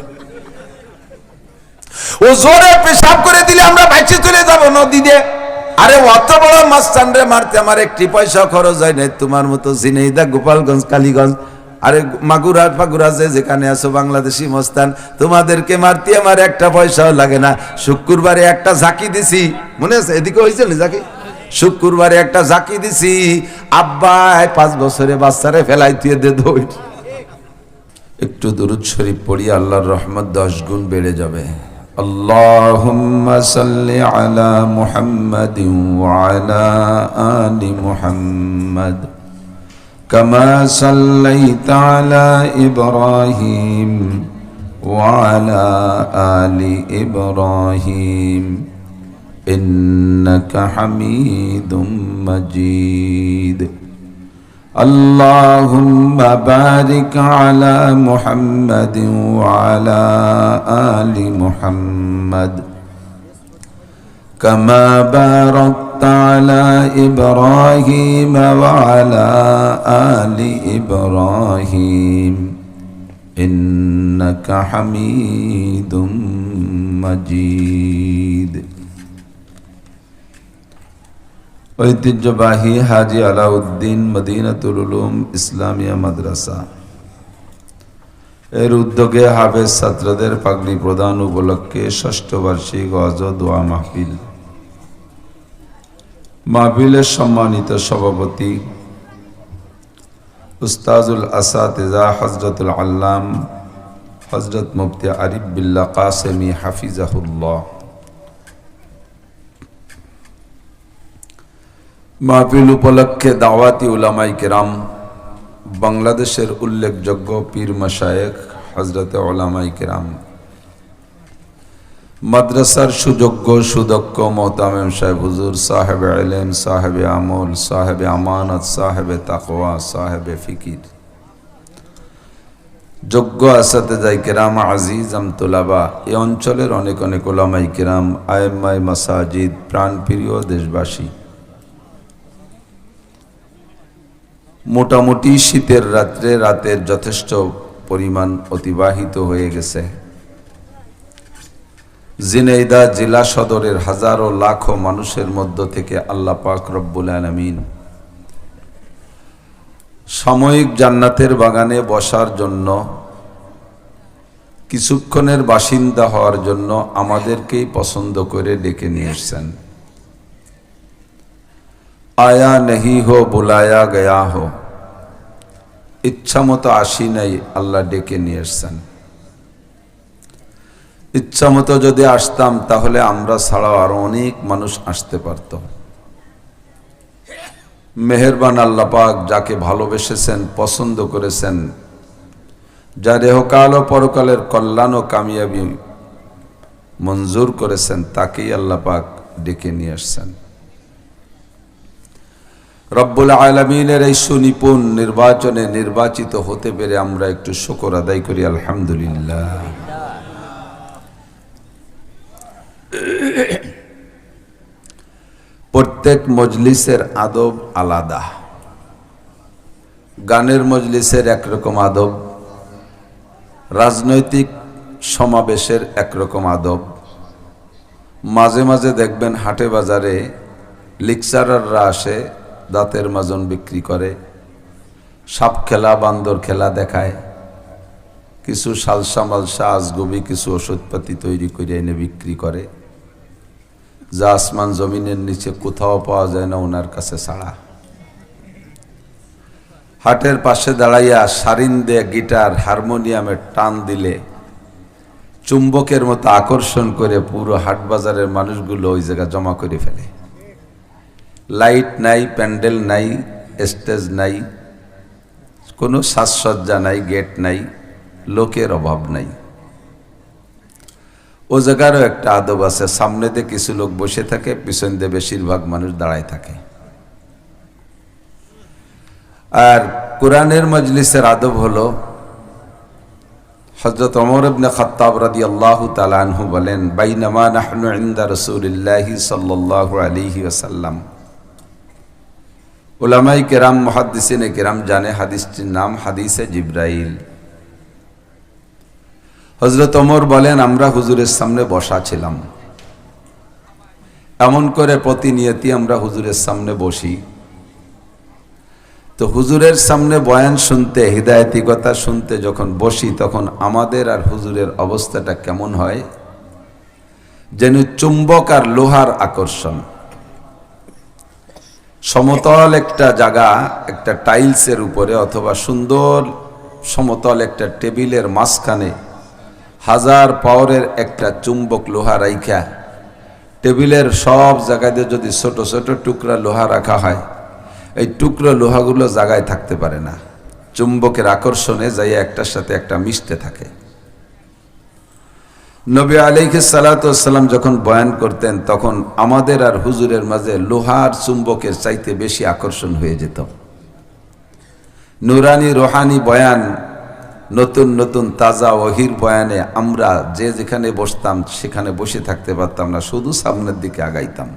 S1: ও জোরে পেশাব করে দিলে আমরা বাইচে চলে যাব নদী দিয়ে। আরে অত বড় মাস্তান রে মারতে আমার একটি পয়সা খরচ হয় নাই। তোমার মতো ঝিনাইদহ, গোপালগঞ্জ, কালীগঞ্জ, আরে মাগুরা ফাগুরা যেখানে আছো বাংলাদেশি মস্তান, তোমাদেরকে মারতে আমার একটা পয়সাও লাগে না। শুক্রবারে একটা ঝাঁকি দিছি, মনে আছে? এদিকে হয়েছিল ঝাঁকি, শুক্রবারে একটা ঝাঁকি দিছি, আব্বাই 5 বছরে বাচ্চারে ফেলাই দিয়ে দে দই। একটু দুরূদ শরীফ পড়ি, আল্লাহর রহমত 10 গুণ বেড়ে যাবে। আল্লাহুম্মা সাল্লি আলা মুহাম্মাদিন ওয়া আলা আলি মুহাম্মাদ কামা সাল্লাইতা আলা ইব্রাহিম ওয়া আলা আলি ইব্রাহিম ইন্নাকা হামিদুম মাজিদ। আল্লাহুম্মা বারিক আলা মুহাম্মাদিন ওয়া আলা আলি মুহাম্মাদ কামা বারাকতা আলা ইব্রাহিম ওয়া আলা আলি ইব্রাহিম ইন্নাকা হামিদুম মাজিদ। ঐতিহ্যবাহী হাজী আলাউদ্দিন মদিনাতুল উলুম ইসলামিয়া মাদ্রাসা এর উদ্যোগে হাফেজ ছাত্রদের পাগড়ি প্রদান উপলক্ষে 6ষ্ঠ বার্ষিক ওয়াজ ও দোয়া মাহফিল। মাহফিলের সম্মানিত সভাপতি উস্তাজুল আসাতিজা হযরতুল আল্লাম হযরত মুফতি আরিফ বিল্লাহ কাসেমি হাফিজাহুল্লাহ। মাহফিল উপলক্ষে দাওয়াতি উলামাই কেরাম, বাংলাদেশের উল্লেখযোগ্য পীর মাশায়েখ হযরতে উলামাই কেরাম, মাদ্রাসার সুযোগ্য সুদক্ষ মোহতামিম সাহেব হুজুর, সাহেবে ইলম, সাহেবে আমল, সাহেবে আমানত, সাহেবে তাকওয়া, সাহেবে ফিকির, যোগ্য আসাতেজায়ে কেরাম, আজিজাম তুলাবা, এই অঞ্চলের অনেক অনেক উলামাই কেরাম, আইম্মায়ে মাসাজিদ, প্রাণপ্রিয় দেশবাসী, মোটামুটি শীতের রাতের যথেষ্ট পরিমাণ অতিবাহিত হয়ে গেছে। ঝিনাইদহ জেলা সদরের হাজারো লাখো মানুষের মধ্য থেকে আল্লাহ পাক রব্বুল আলামিন সাময়িক জান্নাতের বাগানে বসার জন্য, কিছুক্ষণের বাসিন্দা হওয়ার জন্য আমাদেরকেই পছন্দ করে ডেকে নিয়ে এসেছেন। আয়া নেহি হো বুলায়া গয়া হো, ইচ্ছা মতো আসি নাই, আল্লাহ ডেকে নিয়ে এসেছেন। ইচ্ছা মতো যদি আসতাম তাহলে আমরা ছাড়াও আরো অনেক মানুষ আসতে পারত। মেহেরবান আল্লাহ পাক যাকে ভালোবেসেছেন, পছন্দ করেছেন, যার ইহকাল ও পরকালের কল্যাণ ও কামিয়াবি মঞ্জুর করেছেন, তাকেই আল্লাহ পাক ডেকে নিয়ে আসছেন। রব্বুল আলামিনের এই সুনিপুণ নির্বাচনে নির্বাচিত হতে পেরে আমরা একটু শুকর আদায় করি, আলহামদুলিল্লাহ। প্রত্যেক মজলিসের আদব আলাদা। গানের মজলিসের একরকম আদব, রাজনৈতিক সমাবেশের একরকম আদব। মাঝে মাঝে দেখবেন হাটে বাজারে লেকচারাররা আসে, দাঁতের মাজন বিক্রি করে, সাপ খেলা বান্দর খেলা দেখায়, কিছু সালসা মালসা আজগুবি কিছু ওষুধপাতি তৈরি করে এনে বিক্রি করে, যা আসমান জমিনের নিচে কোথাও পাওয়া যায় না ওনার কাছে ছাড়া। হাটের পাশে দাঁড়াইয়া সারিন দিয়ে গিটার হারমোনিয়ামের টান দিলে চুম্বকের মতো আকর্ষণ করে পুরো হাট বাজারের মানুষগুলো ওই জায়গা জমা করে ফেলে। লাইট নাই, প্যান্ডেল নাই, স্টেজ নাই, কোনো সাজসজ্জা নাই, গেট নাই, লোকের অভাব নাই। ও জায়গারও একটা আদব আছে, সামনে দিয়ে কিছু লোক বসে থাকে, পিছন দিয়ে বেশিরভাগ মানুষ দাঁড়ায় থাকে। আর কোরআনের মজলিসের আদব হলো, হযরত ওমর ইবনে খাত্তাব রাদিয়াল্লাহু তাআলা আনহু বলেন, বাইনামা নাহনু ইনদা রাসূলিল্লাহি সাল্লাল্লাহু আলাইহি ওয়াসাল্লাম। উলামায়ে কেরাম, মুহাদ্দিসিনে কেরাম জানে হাদিসটির নাম হাদিসে জিবরাইল। হযরত ওমর বলেন, আমরা হুজুরের সামনে বসা ছিলাম। এমন করে প্রতিনিয়তি আমরা হুজুরের সামনে বসি। তো হুজুরের সামনে বয়ান শুনতে, হিদায়াতি কথা শুনতে যখন বসি, তখন আমাদের আর হুজুরের অবস্থাটা কেমন হয়, যেন চুম্বক আর লোহার আকর্ষণ। সমতল একটা জায়গা, একটা টাইলসের উপরে অথবা সুন্দর সমতল একটা টেবিলের মাঝখানে হাজার পাওয়ারের একটা চুম্বক লোহা রাইখা, টেবিলের সব জায়গাতে যদি ছোট ছোট টুকরা লোহা রাখা হয়, এই টুকরো লোহাগুলো জায়গায় থাকতে পারে না, চুম্বকের আকর্ষণে যাইয়া একটার সাথে একটা মিশতে থাকে। নবী আলাইহিস সালাতু ওয়াস সালাম যখন বয়ান করতেন, তখন আমাদের আর হুজুরের মাঝে লোহার চুম্বকের চাইতে বেশি আকর্ষণ হয়ে যেত। নুরানি রোহানি বয়ান, নতুন নতুন তাজা ওহির বয়ানে আমরা যে যেখানে বসতাম সেখানে বসে থাকতে পারতাম না, শুধু সামনের দিকে আগাইতাম।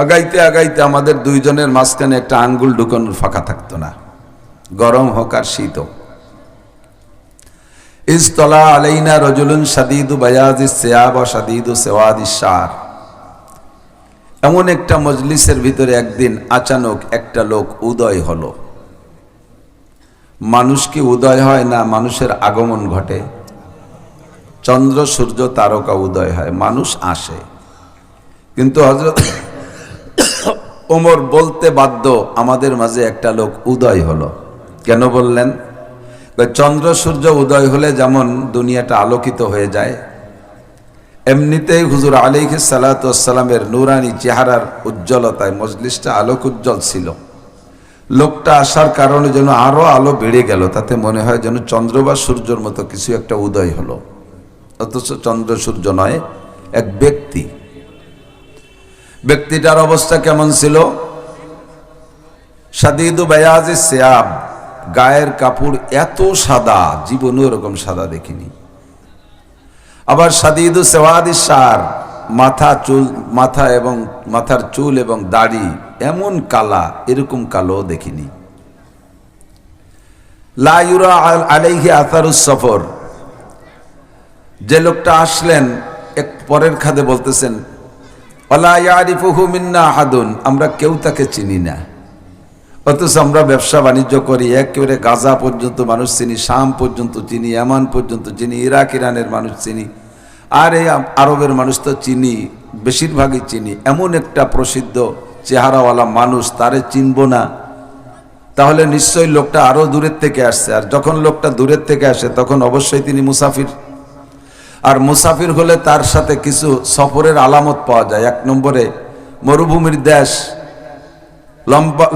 S1: আগাইতে আগাইতে আমাদের দুইজনের মাঝখানে একটা আঙ্গুল ঢুকানোর ফাঁকা থাকতো না, গরম হোক আর শীত হোক। ইজতলা আলাইনা রজুলুন শাদীদু বায়াজিস সিয়াব ওয়া শাদীদু সাওয়াদিস শার। এমন একটা মজলিসের ভিতরে একদিন আচানক একটা লোক উদয় হলো। মানুষ কি উদয় হয় না, মানুষের আগমন ঘটে। চন্দ্র সূর্য তারকা উদয় হয়, মানুষ আসে। কিন্তু হযরত ওমর বলতে বাধ্য, আমাদের মাঝে একটা লোক উদয় হলো। কেন বললেন? চন্দ্র সূর্য উদয় হলে যেমন দুনিয়াটা আলোকিত হয়ে যায়, এমনিতেই হুজুর আলাইহিস সালাতু ওয়াস সালামের নূরানি চেহারার উজ্জ্বলতায় মজলিসটা আলোক উজ্জ্বল ছিল। লোকটা আসার কারণে যেন আরো আলো বেড়ে গেল, তাতে মনে হয় যেন চন্দ্র বা সূর্যের মতো কিছু একটা উদয় হলো, অথচ চন্দ্র সূর্য নয়, এক ব্যক্তি। ব্যক্তিটার অবস্থা কেমন ছিল? শাদীদু বায়াজিস সিয়াব, গায়ের কাপড় এত সাদা, জীবনে এরকম সাদা দেখিনি। আবার শাদীদু সাওয়াদিস শার, মাথা এবং মাথার চুল এবং দাড়ি এমন কালা, এরকম কালো দেখিনি। লা ইউরা আলাইহি আথারুস সফর, যে লোকটা আসলেন এক পরের খাদে বলতেছেন ওয়ালা ইয়ারিফুহু মিন্না আহাদুন, আমরা কেউ তাকে চিনি না, অথচ আমরা ব্যবসা বাণিজ্য করি, একেবারে গাজা পর্যন্ত মানুষ চিনি, শাম পর্যন্ত চিনি, ইয়ামান পর্যন্ত চিনি, ইরাক ইরানের মানুষ চিনি, আর এই আরবের মানুষ তো চিনি, বেশিরভাগই চিনি। এমন একটা প্রসিদ্ধ চেহারাওয়ালা মানুষ, তারে চিনব না? তাহলে নিশ্চয়ই লোকটা আরো দূরের থেকে আসছে। আর যখন লোকটা দূরের থেকে আসে তখন অবশ্যই তিনি মুসাফির। আর মুসাফির হলে তার সাথে কিছু সফরের আলামত পাওয়া যায়। এক নম্বরে, মরুভূমির দেশ,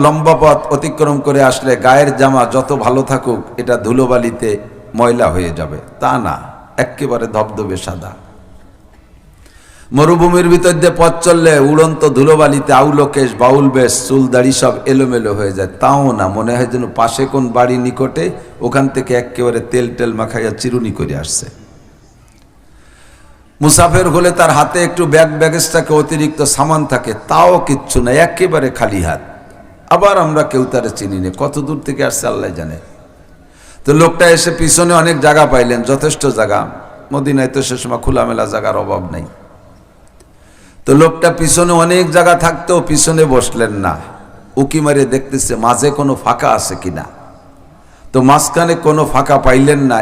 S1: লম্বা পথ অতিক্রম করে আসলে গায়ের জামা যত ভালো থাকুক এটা ধুলোবালিতে ময়লা হয়ে যাবে, তা না, একেবারে ধবধবে সাদা। মরুভূমির ভিতর দিয়ে পথ চললে উড়ন্ত ধুলোবালিতে আউলো কেশ, বাউল বেশ, চুল দাড়ি সব এলোমেলো হয়ে যায়, তাও না, মনে হয় যেন পাশে কোন বাড়ি নিকটে ওখান থেকে একেবারে তেল টেল মাখাইয়া চিরুনি করে আসছে। মুসাফির হলে তার হাতে একটু ব্যাগেজ থাকে, অতিরিক্ত সামান থাকে, তাও কিচ্ছু না, একেবারে খালি হাত। আবার আমরা কেউ তারে চিনি না, কত দূর থেকে আসছে আল্লাহ জানে। তো লোকটা এসে পিছনে অনেক জায়গা পাইলেন, যথেষ্ট জায়গা, মদিনায় তো সে সময় খোলামেলা জায়গার অভাব নাই। তো লোকটা পিছনে অনেক জায়গা থাকতো, পিছনে বসলেন না, উকি মারিয়ে দেখতেছে মাঝে কোনো ফাঁকা আছে কিনা। তো মাঝখানে কোনো ফাঁকা পাইলেন না,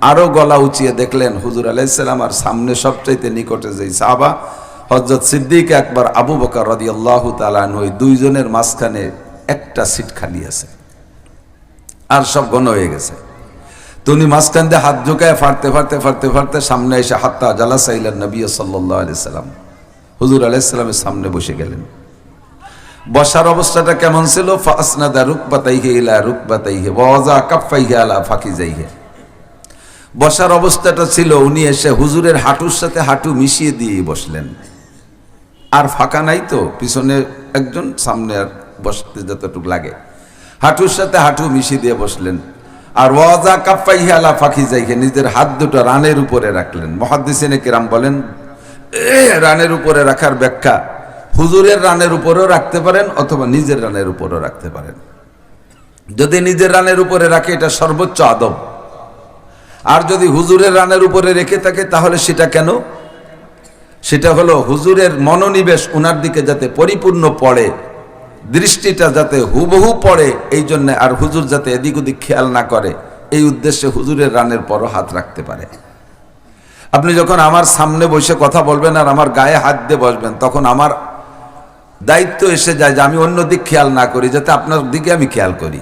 S1: আরো গলা উঁচিয়ে দেখলেন হুজুর আলাইহিস সালাম আর সামনে সবচাইতে নিকটে যেই সাহাবা হযরত সিদ্দিক আকবর, আবু বকর রাদিয়াল্লাহু তাআলা আনহু, দুইজনের মাঝখানে একটা সিট খালি আছে, আর সব ঘন হয়ে গেছে। তো উনি মাঝখান দিয়ে হাত ঝুঁকায় ফাড়তে সামনে এসে হাত্তা জালাসা ইলা নবী সাল্লাল্লাহু আলাইহি সাল্লাম, হুজুর আলাইহিস সালামের সামনে বসে গেলেন। বসার অবস্থাটা কেমন ছিল? ফাসনাদা রুকবাতাইহি ইলা রুকবাতাইহি ওয়া ওয়াজা কাফাইহি আলা ফাকিজাইহি। বসার অবস্থাটা ছিল উনি এসে হুজুরের হাঁটুর সাথে হাঁটু মিশিয়ে দিয়ে বসলেন, আর ফাঁকা নাই তো, পিছনে একজন, সামনে আর বসতে যতটুকু লাগে, হাঁটুর সাথে হাঁটু মিশিয়ে দিয়ে বসলেন। আর ওয়াজা কাফাইহি আলা ফাকিজাইহি, নিজের হাত দুটো রানের উপরে রাখলেন। মুহাদ্দিসিনে কিরাম বলেন রানের উপরে রাখার ব্যাখ্যা, হুজুরের রানের উপরেও রাখতে পারেন অথবা নিজের রানের উপরেও রাখতে পারেন। যদি নিজের রানের উপরে রাখে এটা সর্বোচ্চ আদব, আর যদি হুজুরের রানের উপরে রেখে থাকে তাহলে সেটা কেন? সেটা হলো হুজুরের মনোনিবেশ উনার দিকে যাতে পরিপূর্ণ পড়ে, দৃষ্টিটা যাতে হুবহু পড়ে, এই জন্য, আর হুজুর যাতে এদিক ওদিক খেয়াল না করে, এই উদ্দেশ্যে হুজুরের রানের পরও হাত রাখতে পারে। আপনি যখন আমার সামনে বসে কথা বলবেন আর আমার গায়ে হাত দিয়ে বসবেন, তখন আমার দায়িত্ব এসে যায় যে আমি অন্য দিক খেয়াল না করি, যাতে আপনার দিকে আমি খেয়াল করি।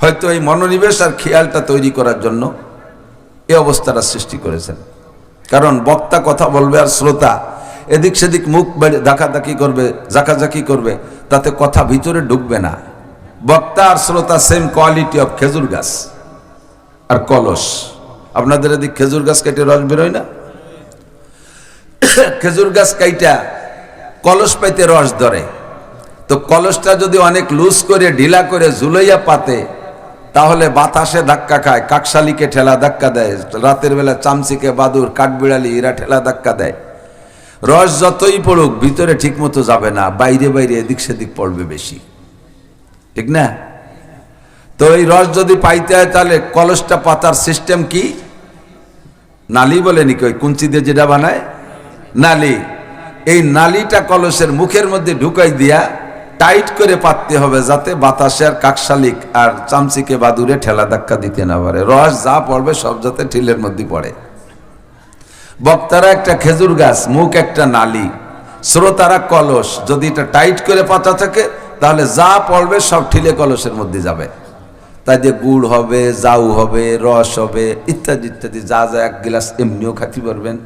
S1: হয়তো এই মনোনিবেশ আর খেয়ালটা তৈরি করার জন্য এই অবস্থাটা সৃষ্টি করেছেন। কারণ বক্তা কথা বলবে আর শ্রোতা এদিক সেদিক মুখ ঝাঁকাঝাঁকি করবে, তাতে কথা ভিতরে ঢুকবে না। বক্তা আর শ্রোতা সেম কোয়ালিটি অফ খেজুর গাছ আর কলস। আপনাদের এদিক খেজুর গাছ কেটে রস বেরোয় না? খেজুর গাছ কাইটা কলস পাইতে রস ধরে, তো কলসটা যদি অনেক লুজ করে ঢিলা করে ঝুলাইয়া পাতে, তাহলে বাতাসে ধাক্কা খায়, কাকশালিকে ঠেলা ধাক্কা দেয়, রাতের বেলা চামচিকে, বাদুর, কাঠবিড়ালি এরা ঠেলা ধাক্কা দেয়। রস যতই পড়ুক ভিতরে ঠিক মতো যাবে না, বাইরে বাইরে এদিক সেদিক পড়বে বেশি, ঠিক না? তো এই রস যদি পাইতে হয় তাহলে কলসটা পাতার সিস্টেম কি? নালি বলে নাকি, ওই কুঞ্চি দিয়ে যেটা বানায় নালি, এই নালিটা কলসের মুখের মধ্যে ঢুকাই দিয়া টাইট করে পাততে হবে, যাতে বাতাসে আর কাকশালিক আর চামচিকে বাদুরে ঠেলা ধাক্কা দিতে না পারে। রস যা পড়বে সব যাতে ঠিলের মধ্যে পড়ে। বক্তারা একটা খেজুর গাছ, মুখ একটা নালি, শ্রোতারা কলস। যদি এটা টাইট করে পাতা থাকে তাহলে যা পড়বে সব ঠিলে কলসের মধ্যে যাবে। তাই যে গুড় হবে, জাউ হবে, রস হবে, ইত্যাদি ইত্যাদি, যা যা এক গ্লাস এমনিও খাতে পারবেন,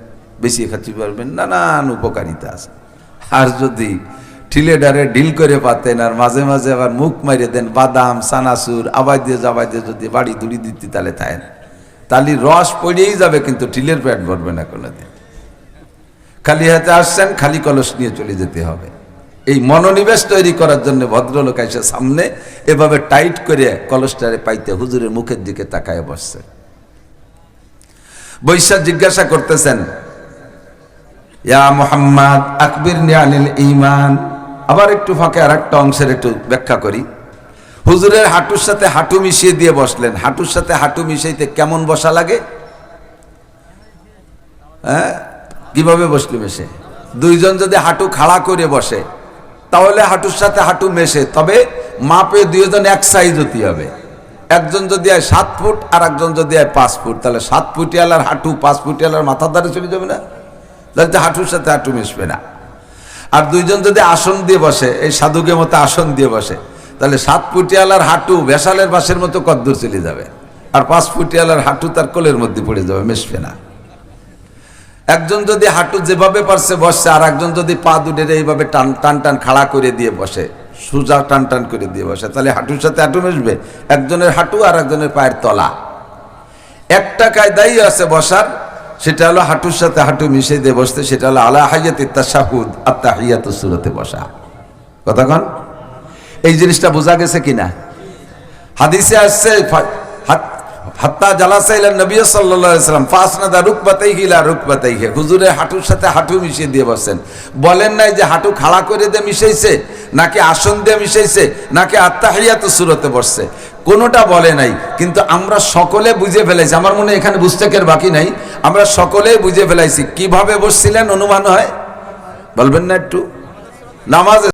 S1: বেশি খাতে পারবেন, নানান উপকারিতা আছে। আর যদি ঠিলে ডারে ডিল করে পাতেন আর মাঝে মাঝে আবার মুখ মারিয়ে দেন বাদাম, চানাচুর আবাই দিয়ে যদি বাড়ি দুড়ি দিতে তাহলে থাকেন, তাহলে রস পড়েই যাবে, কিন্তু ঠিলের পেট ভরবে না কোনোদিন। খালি হাতে আসছেন, খালি কলস নিয়ে চলে যেতে হবে। এই মনোনিবেশ তৈরি করার জন্য ভদ্রলোক এসে সামনে এভাবে টাইট করে কলসটারে পাইতে হুজুরের মুখের দিকে তাকায় বসছে। বৈশা জিজ্ঞাসা করতেছেন, ইয়া মুহাম্মদ আখবিরনি আনিল ঈমান। আবার একটু ফাঁকে আর একটা অংশের একটু ব্যাখ্যা করি। হুজুরের হাঁটুর সাথে হাঁটু মিশিয়ে দিয়ে বসলেন, হাঁটুর সাথে হাঁটু মিশাইতে কেমন বসা লাগে? হ্যাঁ, কিভাবে বসলে মেশে? দুইজন যদি হাঁটু খাড়া করে বসে তাহলে হাঁটুর সাথে হাঁটু মেশে, তবে মাপে দুইজন এক সাইজ হতে হবে। একজন যদি হয় 7 ফুট আর একজন যদি হয় 5 ফুট, তাহলে 7 ফুটিয়ালার হাঁটু 5 ফুটিয়ালার মাথার দ্বারা চলে যাবে না? তাহলে তো হাঁটুর সাথে হাঁটু মিশবে না। আর দুইজন যদি আসন দিয়ে বসে, এই সাধুকে মতো আসন দিয়ে বসে, তাহলে 7 ফুটিয়ালার হাঁটু ভেসালের বাঁশের মতো কদ্দূর চলে যাবে, আর 5 ফুটিয়ালার হাঁটু তার কোলের মধ্যে পড়ে যাবে, মিশবে না। একজন যদি হাঁটু যেভাবে পারছে বসছে, আর একজন যদি পা দুটের এইভাবে টান টান টান খাড়া করে দিয়ে বসে, সোজা টান টান করে দিয়ে বসে, তাহলে হাঁটুর সাথে হাঁটু মিশবে? একজনের হাঁটু আর একজনের পায়ের তলা। একটা কায়দাই আছে বসার, সেটা হলো হাঁটুর সাথে হাঁটু মিশে দিয়ে বসতে, সেটা হলো আলা হাইয়াতিত তাশাহুদ আত-তাহিয়াতুস সূরাতে বসা। কতক্ষণ এই জিনিসটা বোঝা গেছে কিনা? হাদিসে আসছে হাত্তা জালাসা ইলা নবী সাল্লাল্লাহু আলাইহি ওয়াসাল্লাম ফাসনাদা রুকবাতাইহি ইলা রুকবাতাইহি, হুজুরের হাঁটুর সাথে হাঁটু মিশিয়ে দিয়ে বসেন। বলেন নাই যে হাঁটু খাড়া করে দিয়ে মিশাইছে, নাকি আসন দিয়ে মিশাইছে, নাকি আত-তাহিয়াতুস সূরাতে বসছে, কোনোটা বলে নাই। কিন্তু আমরা সকলে বুঝে ফেলেছি, আমার মনে হয় এখানে বুঝতে কের বাকি নাই, আমরা সকলেই বুঝে ফেলাইছি কিভাবে বসছিলেন। অনুমান হয়, বলবেন না একটু? নামাজ